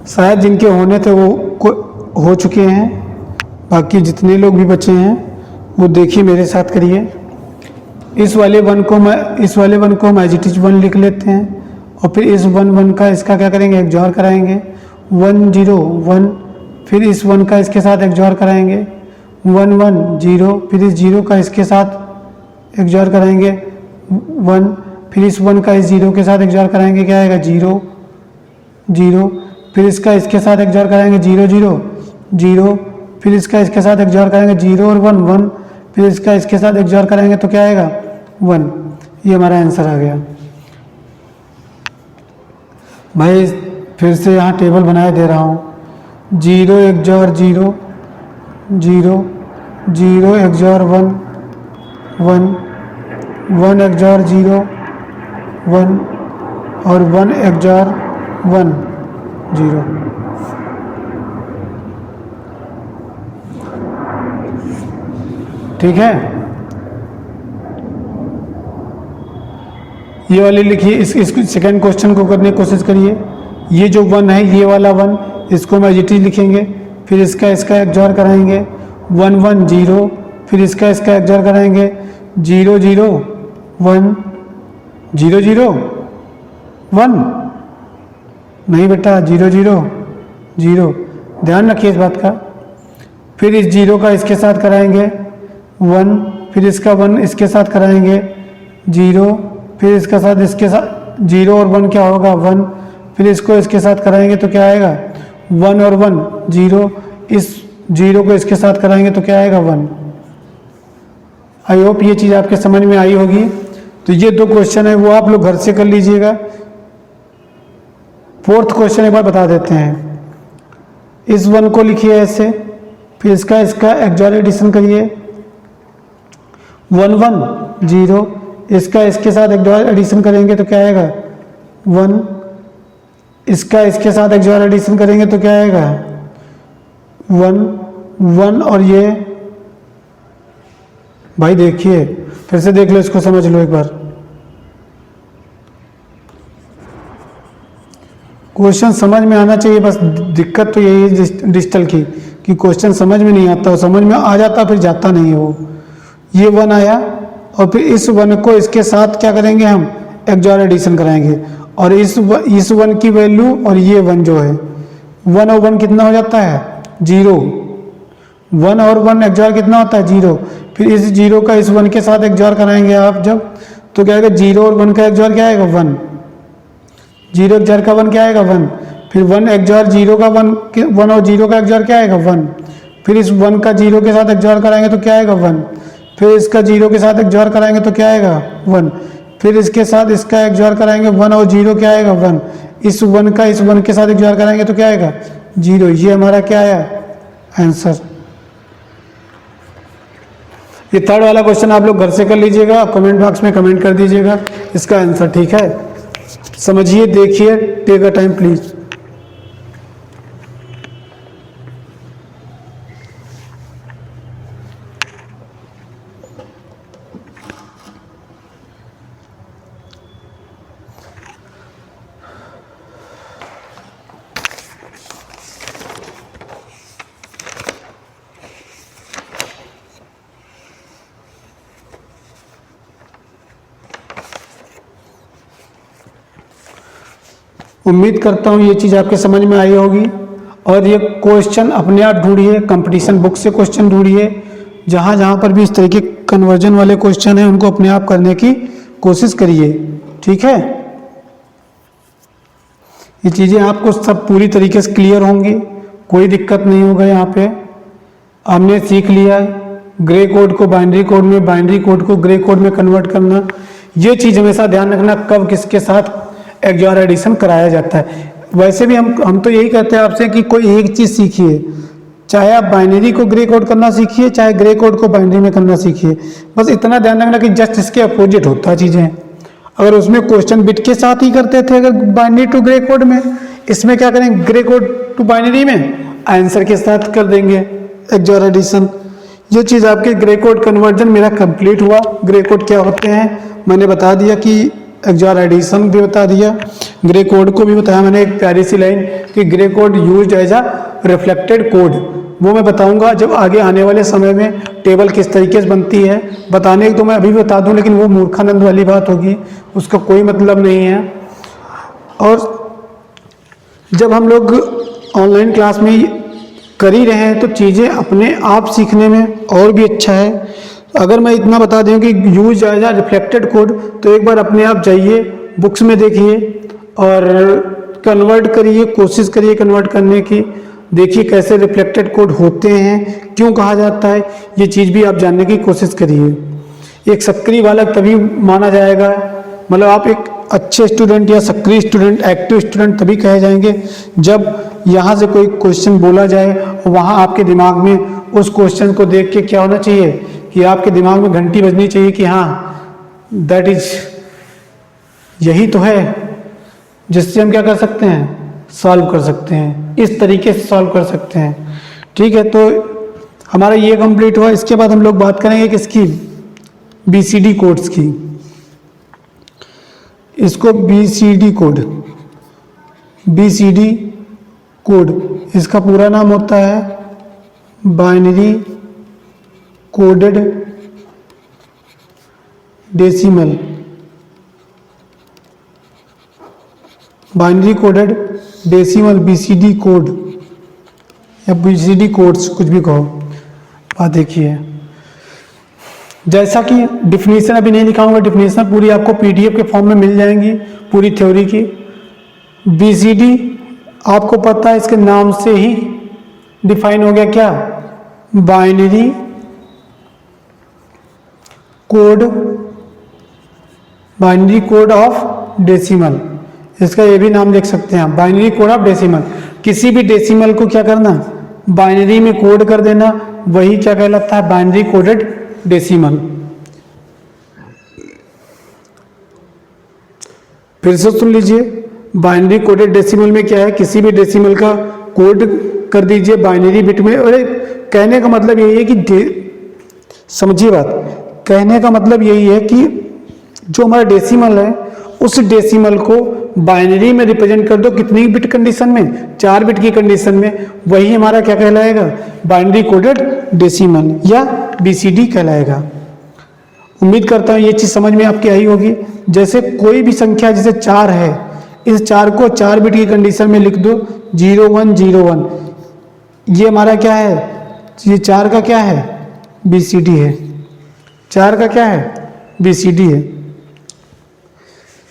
शायद जिनके होने थे वो हो चुके हैं, बाकी जितने लोग भी बचे हैं वो देखिए मेरे साथ करिए। इस वाले वन को हम एज इट इज 1 लिख लेते हैं, और फिर इस 1 का इसका क्या करेंगे, एक्सऑर कराएंगे 1 0 1, फिर इस 1 का इसके साथ एक्सऑर कराएंगे 1 1 0, फिर इस 0 का इसके साथ एक्सऑर कराएंगे 1, फिर इस 1 का इस 0 के साथ एक्सऑर कराएंगे, क्या आएगा 0 0, फिर इसका इसके साथ एक्सऑर कराएंगे 0 0 0, फिर इसका इसके साथ एक्सऑर कराएंगे 0 और 1 1, फिर इसका इसके साथ एक्सऑर कराएंगे तो क्या आएगा 1। ये हमारा आंसर आ गया। भाई फिर से यहाँ टेबल बनाए दे रहा हूँ, 0 एक्सऑर 0 0 0 एक्सऑर 1 1 1 एक्सऑर 0 1 और 1 एक्सऑर 1 0। ठीक है, ये वाली लिखिए। इस सेकंड क्वेश्चन को करने की कोशिश करिए। ये जो 1 है, ये वाला 1, इसको हम एज इट इज लिखेंगे, फिर इसका एक्सऑर कराएंगे 1 1 0, फिर इसका एक्सऑर कराएंगे 0 0 1 0 0 1। नहीं बेटा, 0 0 0, ध्यान रखिए इस बात का। फिर इस 0 का इसके साथ कराएंगे 1, फिर इसका 1 इसके साथ कराएंगे 0, फिर इसका साथ इसके साथ 0 और 1 क्या होगा 1, फिर इसको इसके साथ कराएंगे तो क्या आएगा 1 और 1 0, इस 0 को इसके साथ कराएंगे तो क्या आएगा 1। आई होप ये चीज़ आपके समझ में आई होगी। तो ये 2 क्वेश्चन है वो आप लोग घर से कर लीजिएगा। 4th क्वेश्चन एक बार बता देते हैं। इस 1 को लिखिए ऐसे, फिर इसका एक्सऑर एडिशन करिए 1 1 0, इसका इसके साथ एक्सऑर एडिशन करेंगे तो क्या आएगा 1, इसका इसके साथ एक्सऑर एडिशन करेंगे तो क्या आएगा 1 1, और ये भाई देखिए फिर से देख लो, इसको समझ लो एक बार। क्वेश्चन समझ में आना चाहिए, बस दिक्कत तो यही है डिजिटल की कि क्वेश्चन समझ में नहीं आता, समझ में आ जाता फिर जाता नहीं है वो। ये 1 आया और फिर इस 1 को इसके साथ क्या करेंगे, हम एक्सऑर एडिशन कराएंगे, और इस 1 की वैल्यू और ये 1 जो है 1 और 1 कितना हो जाता है 0, 1 और 1 एक्सऑर कितना होता है 0, फिर इस 0 का इस 1 के साथ एक्सऑर कराएंगे आप जब, तो क्या आएगा 0 और 1 का एक्सऑर क्या आएगा 1, 0 एक्सऑर का 1 क्या आएगा 1, फिर 1 एक्सऑर 0 का 1 और 0 का एक्सऑर क्या आएगा 1, फिर इस 1 का 0 के साथ एक्सऑर कराएंगे तो क्या आएगा 1, फिर इसका 0 के साथ एक्सऑर कराएंगे तो क्या आएगा 1, फिर इसके साथ इसका एक्सऑर कराएंगे 1 और 0 क्या आएगा 1, इस 1 का इस 1 के साथ एक्सऑर कराएंगे तो क्या आएगा 0। ये हमारा क्या आया आंसर। ये 3rd वाला क्वेश्चन आप लोग घर से कर लीजिएगा, कमेंट बॉक्स में कमेंट कर दीजिएगा इसका आंसर। ठीक है, समझिए, देखिए, टेक अ टाइम प्लीज। उम्मीद करता हूँ ये चीज़ आपके समझ में आई होगी। और ये क्वेश्चन अपने आप ढूंढिए, कंपटीशन बुक से क्वेश्चन ढूंढिए, जहाँ जहाँ पर भी इस तरह के कन्वर्जन वाले क्वेश्चन हैं उनको अपने आप करने की कोशिश करिए। ठीक है, ये चीज़ें आपको सब पूरी तरीके से क्लियर होंगी, कोई दिक्कत नहीं होगा। यहाँ पे हमने सीख लिया ग्रे कोड को बाइनरी कोड में, बाइनरी कोड को ग्रे कोड में कन्वर्ट करना। ये चीज़ हमेशा ध्यान रखना कब किसके साथ एक्सऑर एडिशन कराया जाता है। वैसे भी हम तो यही कहते हैं आपसे कि कोई एक चीज़ सीखिए, चाहे आप बाइनरी को ग्रे कोड करना सीखिए, चाहे ग्रे कोड को बाइनरी में करना सीखिए। बस इतना ध्यान रखना कि जस्ट इसके अपोजिट होता है चीज़ें। अगर उसमें क्वेश्चन बिट के साथ ही करते थे अगर बाइनरी टू ग्रे कोड में, इसमें क्या करेंगे ग्रे कोड टू बाइनरी में आंसर के साथ कर देंगे एक्सऑर एडिशन। ये चीज़ आपके ग्रे कोड कन्वर्जन मेरा कंप्लीट हुआ। ग्रे कोड क्या होते हैं मैंने बता दिया कि एक्सॉर एडिशन भी बता दिया, ग्रे कोड को भी बताया मैंने, एक प्यारी सी लाइन कि Gray code used as a reflected code, वो मैं बताऊंगा जब आगे आने वाले समय में टेबल किस तरीके से बनती है। बताने तो मैं अभी बता दूं, लेकिन वो मूर्खानंद वाली बात होगी, उसका कोई मतलब नहीं है। और जब हम लोग ऑनलाइन क्लास में कर ही रहे हैं तो चीज़ें अपने आप सीखने में और भी अच्छा है। अगर मैं इतना बता दूं कि use as a reflected code, तो एक बार अपने आप जाइए बुक्स में देखिए और कन्वर्ट करिए, कोशिश करिए कन्वर्ट करने की, देखिए कैसे रिफ्लेक्टेड कोड होते हैं, क्यों कहा जाता है, ये चीज़ भी आप जानने की कोशिश करिए। एक सक्रिय बालक तभी माना जाएगा, मतलब आप एक अच्छे स्टूडेंट या सक्रिय स्टूडेंट, एक्टिव स्टूडेंट तभी कहे जाएंगे जब यहाँ से कोई क्वेश्चन बोला जाए और वहाँ आपके दिमाग में उस क्वेश्चन को देख के क्या होना चाहिए कि आपके दिमाग में घंटी बजनी चाहिए कि हाँ दैट इज, यही तो है जिससे हम क्या कर सकते हैं, सॉल्व कर सकते हैं, इस तरीके से सॉल्व कर सकते हैं। ठीक है, तो हमारा ये कंप्लीट हुआ। इसके बाद हम लोग बात करेंगे किसकी, बीसीडी कोड्स की। इसको बीसीडी कोड, बीसीडी कोड इसका पूरा नाम होता है binary coded decimal, binary coded decimal, BCD code या बीसीडी कोड्स, कुछ भी कहो। बात देखिए, जैसा कि डिफिनीशन अभी नहीं लिखाऊंगा, डिफिनीशन पूरी आपको पीडीएफ के फॉर्म में मिल जाएंगी, पूरी थ्योरी की। बीसीडी आपको पता है, इसके नाम से ही डिफाइन हो गया क्या, binary code, binary code of decimal, इसका ये भी नाम लिख सकते हैं, बाइनरी कोड ऑफ डेसिमल। किसी भी डेसिमल को क्या करना, बाइनरी में कोड कर देना, वही क्या कहलाता है, बाइनरी कोडेड डेसिमल। फिर से सुन लीजिए, बाइनरी कोडेड डेसिमल में क्या है, किसी भी डेसिमल का कोड कर दीजिए बाइनरी बिट में। अरे कहने का मतलब यही है कि समझिए बात, कहने का मतलब यही है कि जो हमारा डेसिमल है उस डेसिमल को बाइनरी में रिप्रेजेंट कर दो, कितनी बिट कंडीशन में, 4 बिट की कंडीशन में, वही हमारा क्या कहलाएगा, बाइनरी कोडेड डेसिमल या बीसीडी कहलाएगा। उम्मीद करता हूँ ये चीज़ समझ में आपकी आई होगी। जैसे कोई भी संख्या जैसे 4 है, इस 4 को 4 बिट की कंडीशन में लिख दो 0101, ये हमारा क्या है, ये 4 का क्या है, बीसीडी है, 4 का क्या है, बीसीडी है।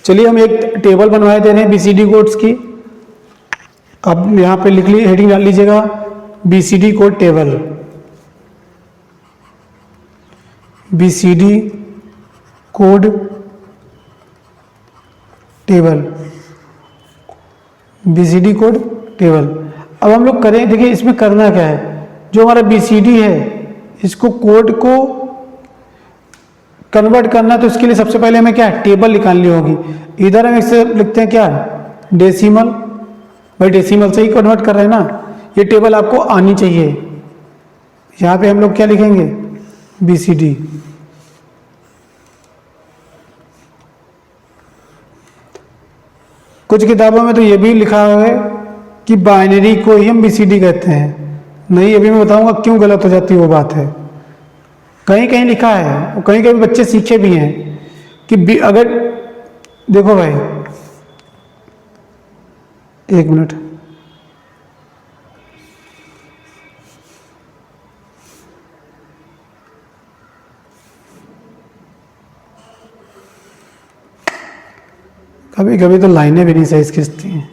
चलिए हम एक टेबल बनवाए दे रहे हैं बीसीडी कोड्स की। अब यहाँ पे लिख ली, हेडिंग डाल लीजिएगा BCD code table, BCD code table, BCD code table. अब हम लोग करें, देखिए इसमें करना क्या है, जो हमारा बीसीडी है इसको कोड को कन्वर्ट करना, तो इसके लिए सबसे पहले हमें क्या है, टेबल निकालनी होगी। इधर हम इसे लिखते हैं क्या, डेसिमल, भाई डेसिमल से ही कन्वर्ट कर रहे हैं ना, ये टेबल आपको आनी चाहिए। यहाँ पे हम लोग क्या लिखेंगे, बीसीडी, कुछ किताबों में तो ये भी लिखा हुआ है कि बाइनरी को ही हम बीसीडी कहते हैं। नहीं, अभी मैं बताऊंगा क्यों गलत हो जाती है वो बात है। कहीं कहीं लिखा है और कहीं कहीं बच्चे सीखे भी हैं कि अगर देखो भाई, एक मिनट, कभी कभी तो लाइनें भी नहीं सही खींचती हैं।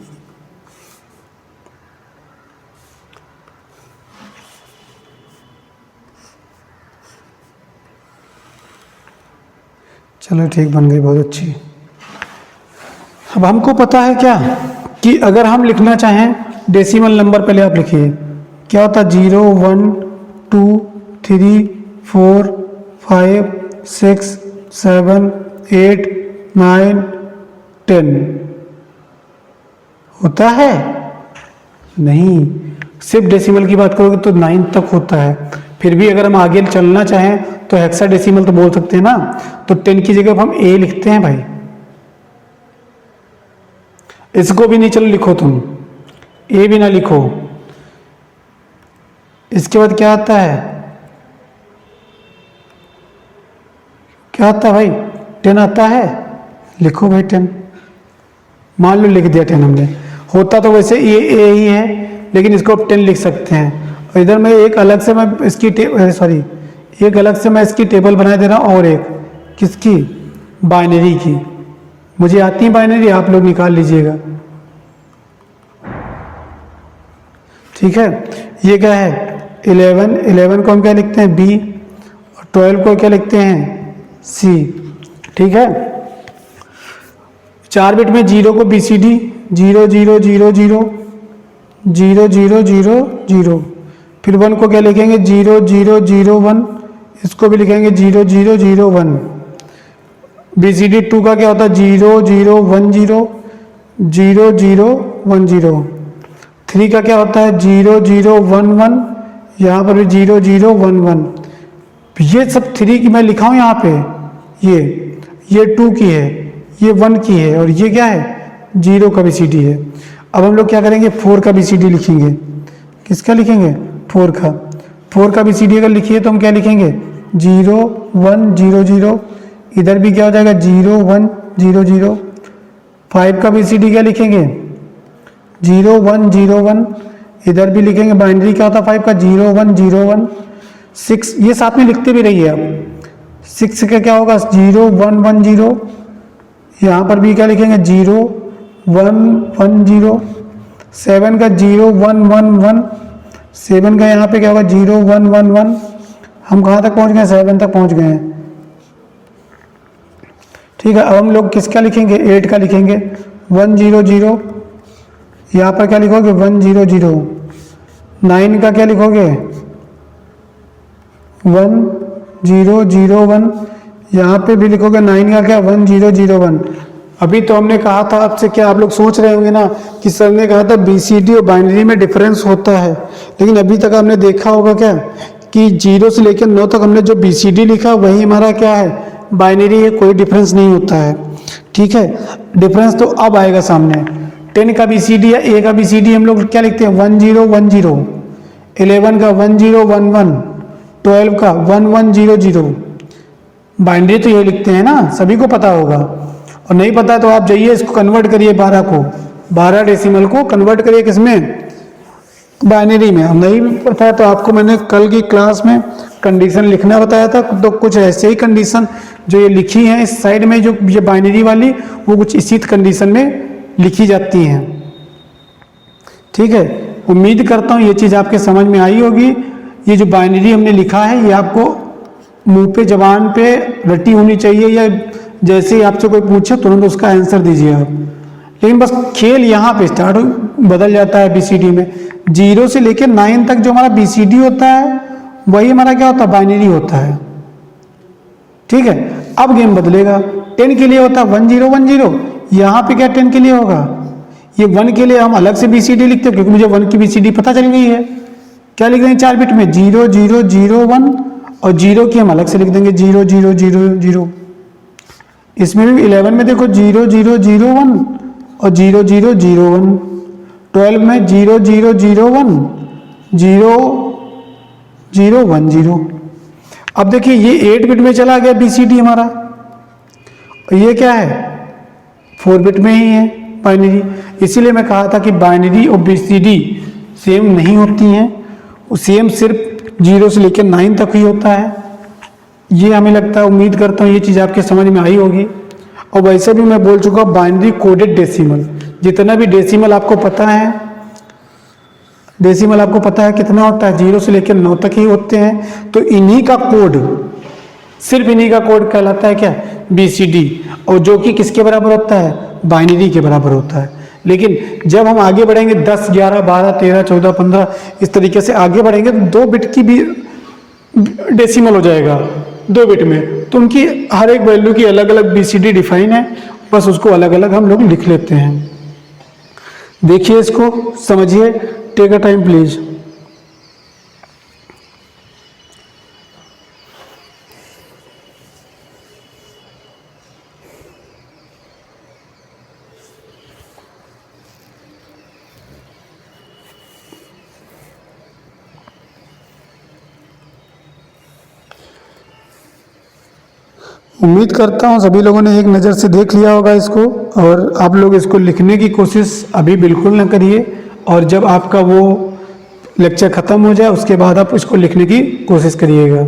चलो ठीक, बन गई, बहुत अच्छी। अब हमको पता है क्या कि अगर हम लिखना चाहें डेसिमल नंबर, पहले आप लिखिए क्या होता है, 0 1 2 3 4 5 6 7 8 9 10 होता है? नहीं, सिर्फ डेसिमल की बात करोगे तो 9 तक होता है। फिर भी अगर हम आगे चलना चाहें तो हेक्साडेसिमल तो बोल सकते हैं ना, तो 10 की जगह हम ए लिखते हैं भाई, इसको भी नहीं चलो लिखो तुम, ए भी ना लिखो। इसके बाद क्या आता है, क्या आता है भाई, 10 आता है, लिखो भाई 10। मान लो लिख दिया 10 हमने, होता तो वैसे ए ही है, लेकिन इसको अब 10 लिख सकते हैं। और इधर मैं एक अलग से मैं इसकी एक अलग से मैं इसकी टेबल बना दे रहा हूँ, और एक किसकी, बाइनरी की। मुझे आती है बाइनरी, आप लोग निकाल लीजिएगा, ठीक है। ये क्या है, 11 को हम क्या लिखते हैं, बी, और 12 को क्या लिखते हैं, सी, ठीक है। 4 बिट में 0 को BCD, 0 0 0 0 0 0 0 0। फिर 1 को क्या लिखेंगे, 0 0 0 1, इसको भी लिखेंगे 0 0 0 1। BCD 2 का क्या होता है, 0 0 1 0 0 0 1 0। 3 का क्या होता है, 0 0 1 1, यहाँ पर भी 0 0 1 1। ये सब 3 की मैं लिखा हूँ यहाँ पे, ये 2 की है, ये 1 की है, और ये क्या है, 0 का BCD है। अब हम लोग क्या करेंगे, 4 का BCD लिखेंगे। किसका लिखेंगे, 4 का। 4 का BCD अगर लिखिए तो हम क्या लिखेंगे, 0 1 0 0। इधर भी क्या हो जाएगा, 0 1 0 0। 5 का BCD क्या लिखेंगे, 0 1 0 1। इधर भी लिखेंगे, बाइनरी क्या होता है 5 का, 0 1 0 1। 6, ये साथ में लिखते भी रहिए आप। 6 का क्या होगा, 0 1 1 0। यहाँ पर भी क्या लिखेंगे, 0 1 1 0। 7 का 0 1 1 1। 7 का यहाँ पे क्या होगा, 0 1 1 1। हम कहाँ तक पहुँच गए, 7 तक पहुँच गए हैं, ठीक है। अब हम लोग किसका लिखेंगे, 8 का लिखेंगे, 1 0 0। यहाँ पर क्या लिखोगे, 1 0 0। 9 का क्या लिखोगे, 1 0 0 1। यहाँ पे भी लिखोगे 9 का क्या, 1 0 0 1। अभी तो हमने कहा था आपसे, क्या आप लोग सोच रहे होंगे ना कि सर ने कहा था BCD और बाइनरी में डिफरेंस होता है, लेकिन अभी तक हमने देखा होगा क्या कि 0 से लेकर 9 तक हमने जो BCD लिखा वही हमारा क्या है, बाइनरी है, कोई डिफरेंस नहीं होता है, ठीक है। डिफरेंस तो अब आएगा सामने। 10 का BCD या A का BCD हम लोग क्या लिखते हैं, 1 0 1 0। 11 का 1 0 1 1। 12 का 1 1 0 0। बाइनरी तो ये लिखते हैं ना, सभी को पता होगा। और नहीं पता है तो आप जाइए, इसको कन्वर्ट करिए 12 को, 12 डेसिमल को कन्वर्ट करिए किसमें, बाइनरी में। और नहीं पता है तो आपको मैंने कल की क्लास में कंडीशन लिखना बताया था, तो कुछ ऐसे ही कंडीशन जो ये लिखी हैं इस साइड में, जो ये बाइनरी वाली, वो कुछ इसी कंडीशन में लिखी जाती हैं, ठीक है। उम्मीद करता हूँ ये चीज़ आपके समझ में आई होगी। ये जो बाइनरी हमने लिखा है, ये आपको मुंह पे जबान पे रटी होनी चाहिए, या जैसे ही आपसे कोई पूछे तुरंत उसका आंसर दीजिए आप। लेकिन बस खेल यहाँ पे स्टार्ट बदल जाता है BCD में। 0 से लेकर 9 तक जो हमारा BCD होता है वही हमारा क्या होता है, बाइनरी होता है, ठीक है। अब गेम बदलेगा, 10 के लिए होता है 1 0 1 0। यहाँ पे क्या 10 के लिए होगा, ये 1 के लिए हम अलग से BCD लिखते हैं, क्योंकि मुझे 1 की BCD पता चल गई है। क्या लिख देंगे 4 बिट में, 0 0 0 1, और 0 की हम अलग से लिख देंगे 0 0 0 0। इसमें भी 11 में देखो 0 0 0 1 और 0 0 0 1। 12 में 0 0 0 1 0 0 1 0। अब देखिए ये 8 बिट में चला गया BCD हमारा, और ये क्या है, 4 बिट में ही है बाइनरी। इसीलिए मैं कहा था कि बाइनरी और BCD सेम नहीं होती हैं, सेम सिर्फ 0 से लेकर 9 तक ही होता है। ये हमें लगता है, उम्मीद करता हूँ ये चीज़ आपके समझ में आई होगी। और वैसे भी मैं बोल चुका बाइनरी कोडेड डेसिमल, जितना भी डेसिमल आपको पता है, डेसिमल आपको पता है कितना होता है, 0 से लेकर 9 तक ही होते हैं। तो इन्हीं का कोड, सिर्फ इन्हीं का कोड कहलाता है क्या, BCD, और जो कि किसके बराबर होता है, बाइनरी के बराबर होता है। लेकिन जब हम आगे बढ़ेंगे 10 11 12 13 14 15 इस तरीके से आगे बढ़ेंगे, तो 2 बिट की भी डेसिमल हो जाएगा 2 बिट में, तो उनकी हर एक वैल्यू की अलग अलग BCD डिफाइन है, बस उसको अलग अलग हम लोग लिख लेते हैं। देखिए इसको समझिए, टेक अ टाइम प्लीज। उम्मीद करता हूँ सभी लोगों ने एक नज़र से देख लिया होगा इसको, और आप लोग इसको लिखने की कोशिश अभी बिल्कुल ना करिए, और जब आपका वो लेक्चर ख़त्म हो जाए उसके बाद आप इसको लिखने की कोशिश करिएगा।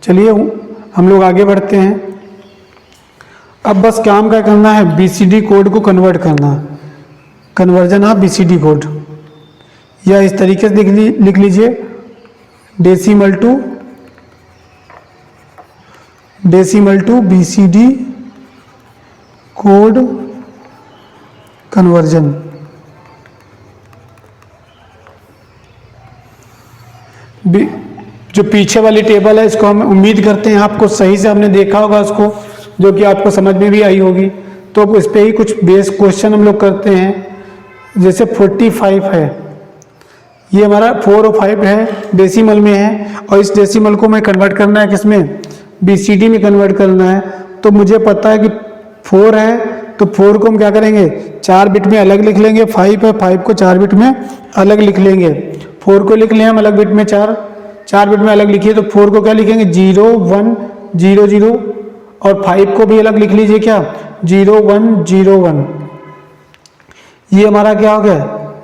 चलिए हम लोग आगे बढ़ते हैं। अब बस काम क्या करना है, बीसीडी कोड को कन्वर्ट करना, कन्वर्जन ऑफ बीसीडी कोड, या इस तरीके से लिख लीजिए decimal to BCD code conversion. जो पीछे वाली टेबल है इसको हम उम्मीद करते हैं आपको सही से हमने देखा होगा उसको, जो कि आपको समझ में भी आई होगी। तो इस पे ही कुछ बेस क्वेश्चन हम लोग करते हैं। जैसे 45 है, ये हमारा 4 और 5 है, डेसिमल में है, और इस डेसिमल को मैं कन्वर्ट करना है किसमें, बीसीडी में कन्वर्ट करना है। तो मुझे पता है कि 4 है, तो 4 को हम क्या करेंगे, 4 बिट में अलग लिख लेंगे। 5 है, 5 को 4 बिट में अलग लिख लेंगे। 4 को लिख लें हम अलग बिट में, 4 बिट में अलग लिखिए, तो 4 को क्या लिखेंगे 0 1 0 0, और 5 को भी अलग लिख लीजिए क्या 0 1 0 1। ये हमारा क्या हो गया,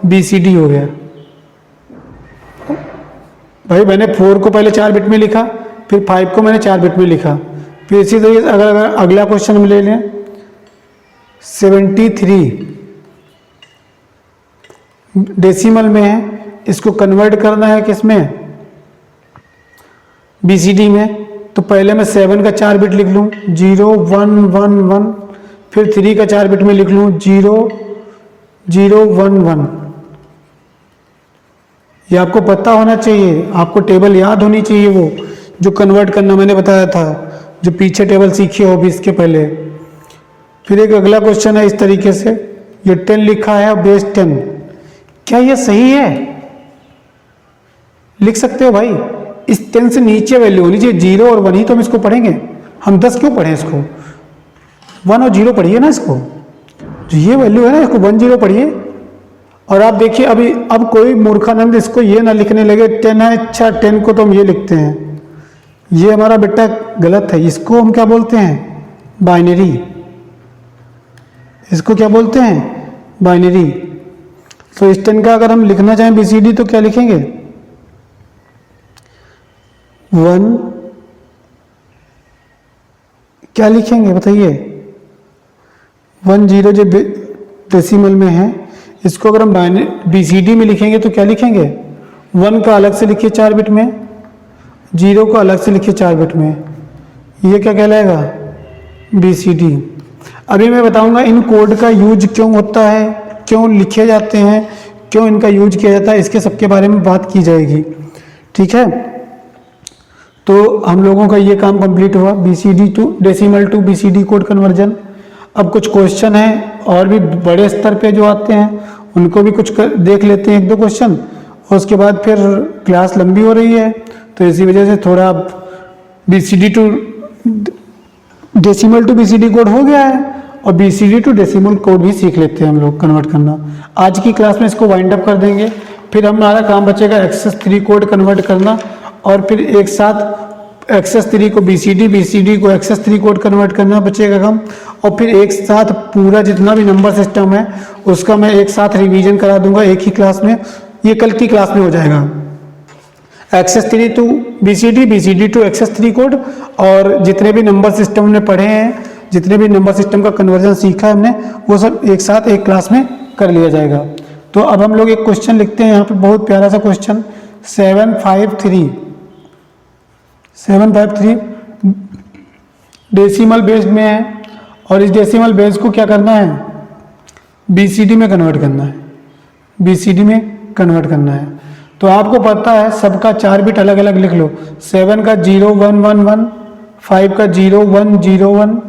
बीसीडी हो गया। भाई मैंने 4 को पहले 4 बिट में लिखा, फिर 5 को मैंने 4 बिट में लिखा। फिर इसी तरीके से अगर अगला क्वेश्चन हम ले लें 73 डेसिमल में है, इसको कन्वर्ट करना है किसमें, बीसीडी में। तो पहले मैं 7 का 4 बिट लिख लूँ 0 1 1 1, फिर 3 का 4 बिट में लिख लूँ 0 0 1 1। ये आपको पता होना चाहिए, आपको टेबल याद होनी चाहिए, वो जो कन्वर्ट करना मैंने बताया था, जो पीछे टेबल सीखी हो भी इसके पहले। फिर एक अगला क्वेश्चन है इस तरीके से, ये 10 लिखा है बेस 10, क्या ये सही है, लिख सकते हो भाई। इस 10 से नीचे वैल्यू होनी चाहिए, 0 और 1 ही तो हम इसको पढ़ेंगे, हम 10 क्यों पढ़ें इसको, 1 और 0 पढ़िए ना इसको, जो ये वैल्यू है ना इसको 1 0 पढ़िए। और आप देखिए अभी अब कोई मूर्खानंद इसको ये ना लिखने लगे 10 है, अच्छा 10 को तो हम ये लिखते हैं, ये हमारा बेटा गलत है। इसको हम क्या बोलते हैं, बाइनरी, इसको क्या बोलते हैं, बाइनरी। तो इस 10 का अगर हम लिखना चाहें बीसीडी तो क्या लिखेंगे 1, क्या लिखेंगे बताइए 1 0, जो डेसिमल में है, इसको अगर हम बीसीडी में लिखेंगे तो क्या लिखेंगे, 1 का अलग से लिखिए 4 बिट में, 0 को अलग से लिखिए 4 बिट में, ये क्या कहलाएगा बीसीडी। अभी मैं बताऊंगा इन कोड का यूज क्यों होता है, क्यों लिखे जाते हैं, क्यों इनका यूज किया जाता है, इसके सबके बारे में बात की जाएगी, ठीक है। तो हम लोगों का ये काम कंप्लीट हुआ, BCD to decimal to BCD code conversion. अब कुछ क्वेश्चन हैं और भी बड़े स्तर पे जो आते हैं, उनको भी कुछ देख लेते हैं, 1-2 क्वेश्चन, और उसके बाद फिर क्लास लंबी हो रही है, तो इसी वजह से थोड़ा BCD to decimal to BCD code हो गया है, और बीसीडी टू डेसिमल कोड भी सीख लेते हैं हम लोग कन्वर्ट करना। आज की क्लास में इसको वाइंड अप कर देंगे, फिर हमारा काम बचेगा एक्सेस 3 कोड कन्वर्ट करना, और फिर एक साथ एक्सेस 3 को बीसीडी, बीसीडी को एक्सेस 3 कोड कन्वर्ट करना बचेगा काम, और फिर एक साथ पूरा जितना भी नंबर सिस्टम है उसका मैं एक साथ रिवीजन करा दूंगा एक ही क्लास में। ये कल की क्लास में हो जाएगा, excess 3 to BCD, BCD to excess 3 code, और जितने भी नंबर सिस्टम ने पढ़े हैं, जितने भी नंबर सिस्टम का कन्वर्जन सीखा है हमने, वो सब एक साथ एक क्लास में कर लिया जाएगा। तो अब हम लोग एक क्वेश्चन लिखते हैं यहाँ पे, बहुत प्यारा सा क्वेश्चन 753 डेसिमल बेस्ड में है, और इस डेसिमल बेस को क्या करना है, बीसीडी में कन्वर्ट करना है, बीसीडी में कन्वर्ट करना है। तो आपको पता है सबका 4 बिट अलग अलग लिख लो, 7 का 0 1 1 1, 5 का 0 1 0 1,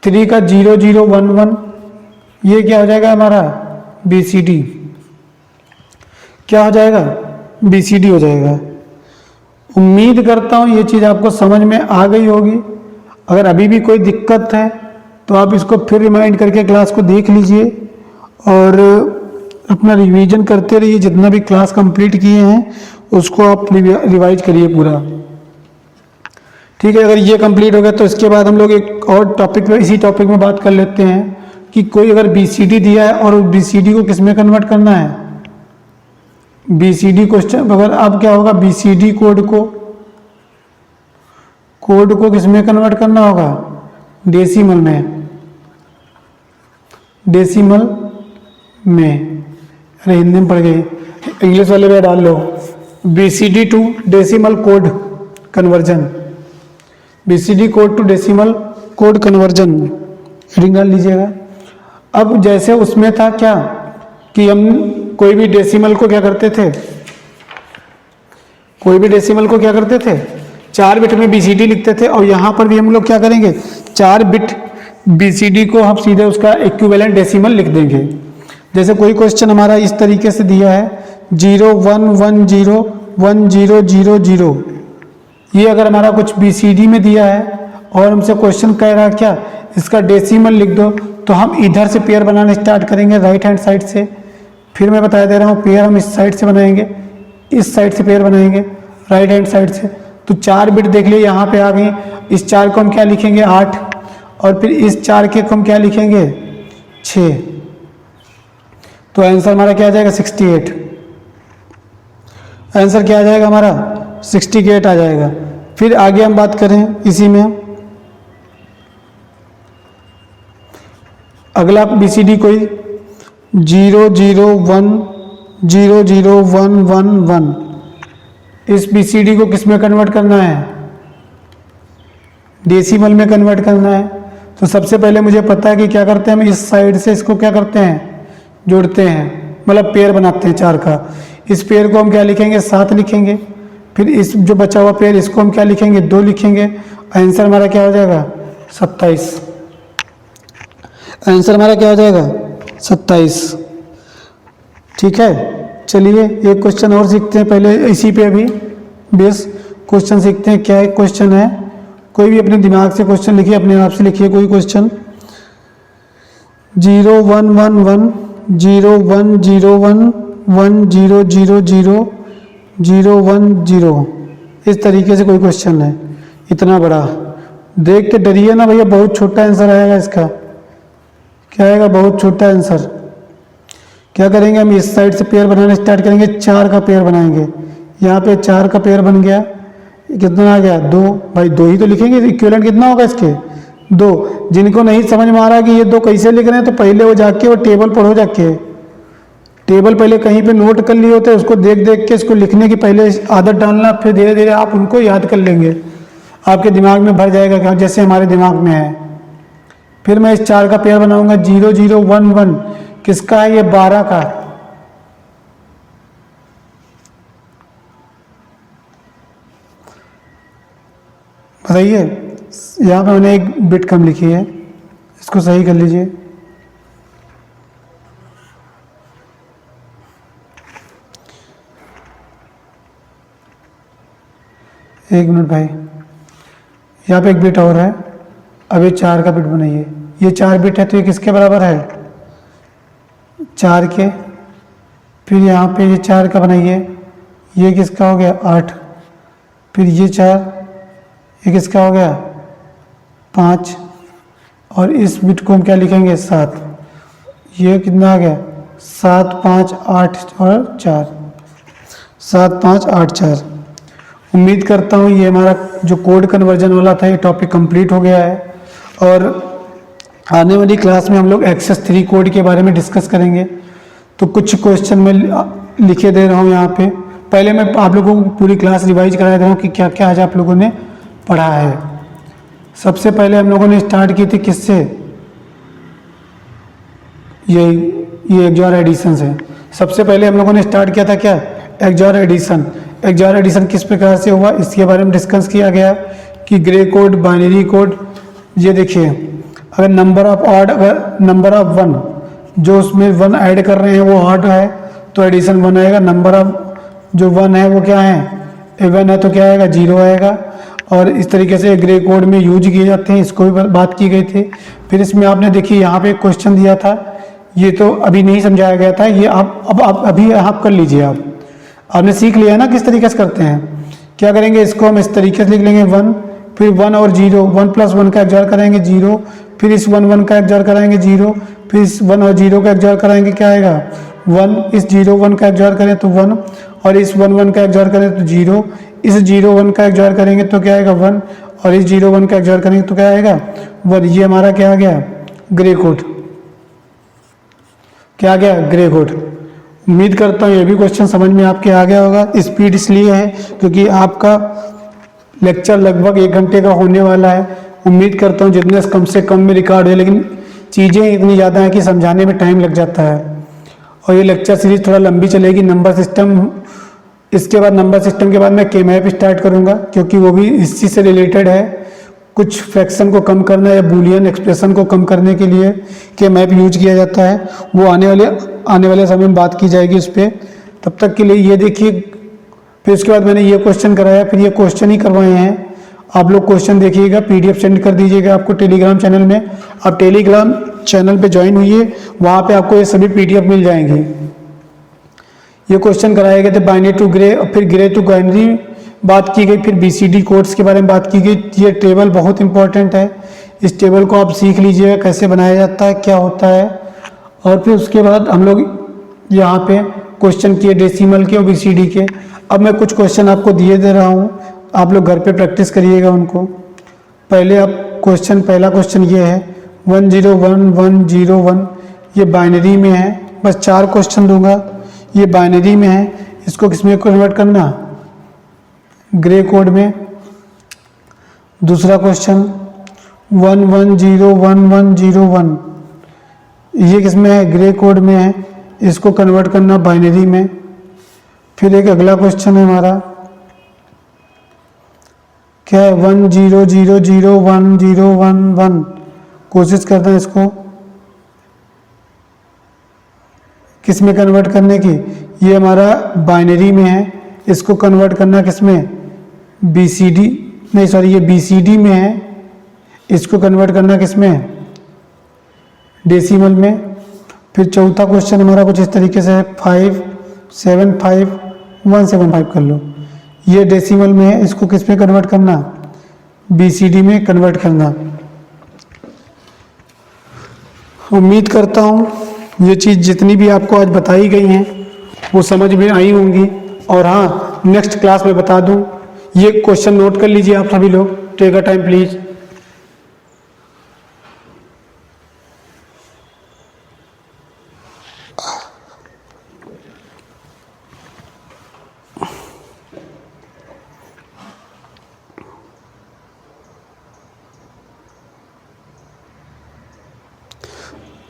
3 का 0 0 1 1, ये क्या हो जाएगा हमारा बीसीडी, क्या हो जाएगा बीसीडी हो जाएगा। उम्मीद करता हूँ ये चीज़ आपको समझ में आ गई होगी। अगर अभी भी कोई दिक्कत है तो आप इसको फिर रिमाइंड करके क्लास को देख लीजिए, और अपना रिवीजन करते रहिए, जितना भी क्लास कंप्लीट किए हैं उसको आप रिवाइज करिए पूरा, ठीक है, अगर ये कंप्लीट हो गया तो इसके बाद हम लोग एक और टॉपिक पे, इसी टॉपिक में बात कर लेते हैं कि कोई अगर बीसीडी दिया है और बीसीडी को किस में कन्वर्ट करना है। बीसीडी क्वेश्चन अगर अब क्या होगा, बीसीडी कोड को किस में कन्वर्ट करना होगा, डेसिमल में, अरे हिंदी में पढ़ गई, इंग्लिश वाले में डाल लो, BCD to decimal code conversion, BCD code to decimal code conversion, heading डाल लीजिएगा। अब जैसे उसमें था क्या कि हम कोई भी डेसिमल को क्या करते थे, 4 बिट में बीसीडी लिखते थे, और यहाँ पर भी हम लोग क्या करेंगे, 4 बिट बीसीडी को हम सीधे उसका इक्विवेलेंट डेसिमल लिख देंगे। जैसे कोई क्वेश्चन हमारा इस तरीके से दिया है 01101000, ये अगर हमारा कुछ बीसीडी में दिया है और हमसे क्वेश्चन कह रहा है क्या इसका डेसिमल लिख दो, तो हम इधर से पेयर बनाना स्टार्ट करेंगे राइट हैंड साइड से। फिर मैं बता दे रहा हूँ, पेयर हम इस साइड से बनाएंगे, इस साइड से पेयर बनाएंगे राइट हैंड साइड से। तो 4 बिट देख लिए यहाँ पे आ गई, इस 4 को हम क्या लिखेंगे 8, और फिर इस 4 के को हम क्या लिखेंगे 6, तो आंसर हमारा क्या आ जाएगा 68, आंसर क्या आ जाएगा हमारा 68 आ जाएगा। फिर आगे हम बात करें इसी में, अगला बीसीडी कोई 001001111, इस बीसीडी को किस में कन्वर्ट करना है, डेसिमल में कन्वर्ट करना है। तो सबसे पहले मुझे पता है कि क्या करते हैं, हम इस साइड से इसको क्या करते हैं, जोड़ते हैं, मतलब पेयर बनाते हैं 4 का। इस पेयर को हम क्या लिखेंगे 7 लिखेंगे, फिर इस जो बचा हुआ पेयर इसको हम क्या लिखेंगे 2 लिखेंगे, आंसर हमारा क्या हो जाएगा 27, आंसर हमारा क्या हो जाएगा 27। ठीक है, चलिए एक क्वेश्चन और सीखते हैं, पहले इसी पे अभी बेस क्वेश्चन सीखते हैं। क्या एक क्वेश्चन है, कोई भी अपने दिमाग से क्वेश्चन लिखिए, अपने आप से लिखिए कोई क्वेश्चन। 01111001000010, इस तरीके से कोई क्वेश्चन है, इतना बड़ा। देख के डरिए ना भैया, बहुत छोटा आंसर आएगा इसका। क्या आएगा, बहुत छोटा आंसर। क्या करेंगे, हम इस साइड से पेयर बनाना स्टार्ट करेंगे, 4 का पेयर बनाएंगे। यहाँ पे 4 का पेयर बन गया, कितना आ गया 2, भाई 2 ही तो लिखेंगे, इक्विवेलेंट कितना होगा इसके 2। जिनको नहीं समझ में आ रहा कि ये 2 कैसे लिख रहे हैं, तो पहले वो जाके वो टेबल पढ़ो, जाके टेबल पहले कहीं पे नोट कर लिए होते हैं, उसको देख देख के इसको लिखने की पहले आदत डालना, फिर धीरे धीरे आप उनको याद कर लेंगे, आपके दिमाग में भर जाएगा, जैसे हमारे दिमाग में है। फिर मैं इस 4 का पेयर बनाऊंगा, 0011 किसका है, ये 12 का। बताइए, यहाँ पे मैंने एक बिट कम लिखी है, इसको सही कर लीजिए। एक मिनट भाई, यहाँ पे एक बिट और है, अब ये 4 का बिट बनाइए। ये 4 बिट है तो ये किसके बराबर है 4 के। फिर यहाँ पे ये 4 का बनाइए, ये किसका हो गया 8। फिर ये 4, ये किसका हो गया 5, और इस बिट को हम क्या लिखेंगे 7। ये कितना आ गया 7 5 8 और 4, 7 5 8 4। उम्मीद करता हूँ ये हमारा जो कोड कन्वर्जन वाला था ये टॉपिक कंप्लीट हो गया है, और आने वाली क्लास में हम लोग एक्सेस 3 कोड के बारे में डिस्कस करेंगे। तो कुछ क्वेश्चन मैं लिखे दे रहा हूँ यहाँ पे। पहले मैं आप लोगों को पूरी क्लास रिवाइज करा दे रहा हूँ कि क्या क्या आज आप लोगों ने पढ़ा है। सबसे पहले हम लोगों ने स्टार्ट की थी किससे, ये एक्सऑर एडिशन से। सबसे पहले हम लोगों ने स्टार्ट किया था क्या, एक्सऑर एडिशन। एक्सऑर एडिशन किस प्रकार से हुआ इसके बारे में डिस्कस किया गया कि ग्रे कोड, बाइनरी कोड। ये देखिए, अगर नंबर ऑफ ऑड, अगर नंबर ऑफ 1 जो उसमें 1 ऐड कर रहे हैं वो ऑड है तो एडिशन 1 आएगा। नंबर ऑफ जो 1 है वो क्या है, इवन है तो क्या आएगा 0 आएगा। और इस तरीके से ग्रे कोड में यूज किए जाते हैं, इसको भी बात की गई थी। फिर इसमें आपने देखिए यहाँ पे एक क्वेश्चन दिया था, ये तो अभी नहीं समझाया गया था, ये आप अभी आप कर लीजिए। आपने सीख लिया ना किस तरीके से करते हैं। क्या करेंगे, इसको हम इस तरीके से लिख लेंगे 1, फिर 1 और 0, 1 प्लस 1 का XOR कराएंगे 0, फिर इस 1 1 का XOR कराएंगे 0, फिर इस 1 और 0 का XOR कराएंगे क्या आएगा 1, इस 0 1 का XOR करें तो 1, और इस 1 1 का XOR करें तो 0, इस 0 1 का XOR करेंगे तो क्या आएगा 1, और इस 0 1 का XOR करेंगे तो क्या आएगा 1। ये हमारा क्या आ गया ग्रे कोड, क्या आ गया ग्रे कोड। उम्मीद करता हूँ ये भी क्वेश्चन समझ में आपके आ गया होगा। स्पीड इसलिए है क्योंकि आपका लेक्चर लगभग 1 घंटे का होने वाला है। उम्मीद करता हूँ जितने कम से कम में रिकॉर्ड है, लेकिन चीज़ें इतनी ज़्यादा हैं कि समझाने में टाइम लग जाता है। और ये लेक्चर सीरीज थोड़ा लंबी चलेगी। नंबर सिस्टम, इसके बाद नंबर सिस्टम के बाद मैं के मैप स्टार्ट करूँगा, क्योंकि वो भी इसी से रिलेटेड है। कुछ फ्रैक्शन को कम करना या बूलियन एक्सप्रेशन को कम करने के लिए के मैप यूज किया जाता है। वो आने वाले समय में बात की जाएगी उस पर। तब तक के लिए ये देखिए, फिर उसके बाद मैंने ये क्वेश्चन कराया, फिर ये क्वेश्चन ही करवाए हैं। आप लोग क्वेश्चन देखिएगा, PDF सेंड कर दीजिएगा आपको टेलीग्राम चैनल में। आप टेलीग्राम चैनल पे ज्वाइन हुइए, वहाँ पे आपको ये सभी PDF मिल जाएंगे। ये क्वेश्चन कराए गए थे बाइनरी टू ग्रे, और फिर ग्रे टू बाइनरी बात की गई, फिर BCD कोड्स के बारे में बात की गई। ये टेबल बहुत इंपॉर्टेंट है, इस टेबल को आप सीख लीजिएगा कैसे बनाया जाता है, क्या होता है। और फिर उसके बाद हम लोग यहाँ पे क्वेश्चन किए डेसिमल के और BCD के। अब मैं कुछ क्वेश्चन आपको दिए दे रहा हूँ, आप लोग घर पे प्रैक्टिस करिएगा उनको। पहले आप पहला क्वेश्चन ये है 101101, ये बाइनरी में है। बस 4 क्वेश्चन दूंगा, ये बाइनरी में है, इसको किस में कन्वर्ट करना, ग्रे कोड में। दूसरा क्वेश्चन 110101, ये किस में है, ग्रे कोड में है, इसको कन्वर्ट करना बाइनरी में। फिर एक अगला क्वेश्चन है हमारा, क्या है 10001011, कोशिश करते हैं इसको किस में कन्वर्ट करने की। ये हमारा बाइनरी में है, इसको कन्वर्ट करना किस में, BCD नहीं सॉरी ये BCD में है, इसको कन्वर्ट करना किस में, डेसिमल में। फिर चौथा क्वेश्चन हमारा कुछ इस तरीके से है 575175 कर लो, ये डेसिमल में है, इसको किस में कन्वर्ट करना, BCD में कन्वर्ट करना। उम्मीद करता हूँ ये चीज़ जितनी भी आपको आज बताई गई हैं वो समझ में आई होंगी। और हाँ, नेक्स्ट क्लास में बता दूँ, ये क्वेश्चन नोट कर लीजिए आप सभी लोग, टेक अ टाइम प्लीज।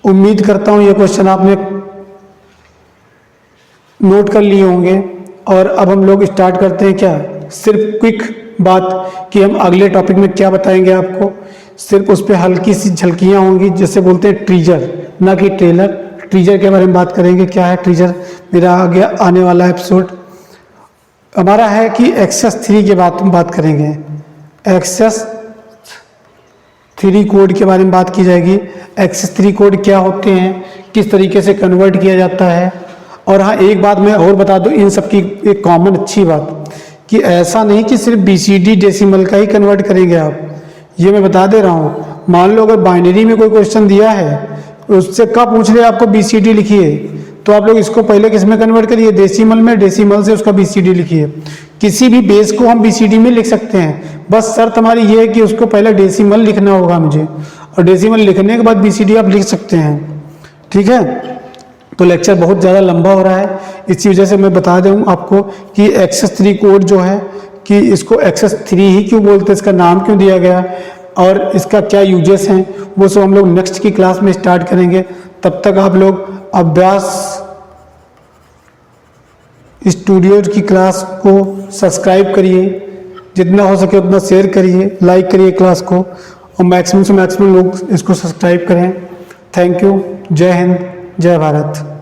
उम्मीद करता हूँ ये क्वेश्चन आपने नोट कर लिए होंगे। और अब हम लोग स्टार्ट करते हैं। क्या सिर्फ क्विक बात कि हम अगले टॉपिक में क्या बताएंगे आपको, सिर्फ उस पर हल्की सी झलकियाँ होंगी, जैसे बोलते हैं ट्रीजर, ना कि ट्रेलर। ट्रीजर के बारे में बात करेंगे, क्या है ट्रीजर, मेरा आगे आने वाला एपिसोड हमारा है कि एक्सेस 3 के बात करेंगे। एक्सेस 3 कोड के बारे में बात की जाएगी। एक्सेस 3 कोड क्या होते हैं, किस तरीके से कन्वर्ट किया जाता है। और हाँ, एक बात मैं और बता दूं, इन सब की एक कॉमन अच्छी बात कि ऐसा नहीं कि सिर्फ BCD डेसिमल का ही कन्वर्ट करेंगे आप, ये मैं बता दे रहा हूँ। मान लो अगर बाइनरी में कोई क्वेश्चन दिया है, उससे कब पूछ रहे आपको BCD लिखिए, तो आप लोग इसको पहले किस में कन्वर्ट करिए, डेसिमल में, डेसिमल से उसका BCD लिखिए। किसी भी बेस को हम BCD में लिख सकते हैं, बस शर्त हमारी ये है कि उसको पहले डेसिमल लिखना होगा मुझे, और डेसिमल लिखने के बाद BCD आप लिख सकते हैं। ठीक है, तो लेक्चर बहुत ज़्यादा लंबा हो रहा है, इसी वजह से मैं बता दूँ आपको कि एक्सेस 3 कोड जो है, कि इसको एक्सेस 3 ही क्यों बोलते हैं, इसका नाम क्यों दिया गया, और इसका क्या यूजेस हैं, वो सब हम लोग नेक्स्ट की क्लास में स्टार्ट करेंगे। तब तक आप लोग अभ्यास स्टूडियो की क्लास को सब्सक्राइब करिए, जितना हो सके उतना शेयर करिए, लाइक करिए क्लास को, और मैक्सिमम से मैक्सिमम लोग इसको सब्सक्राइब करें। Thank you. जय हिंद, जय भारत।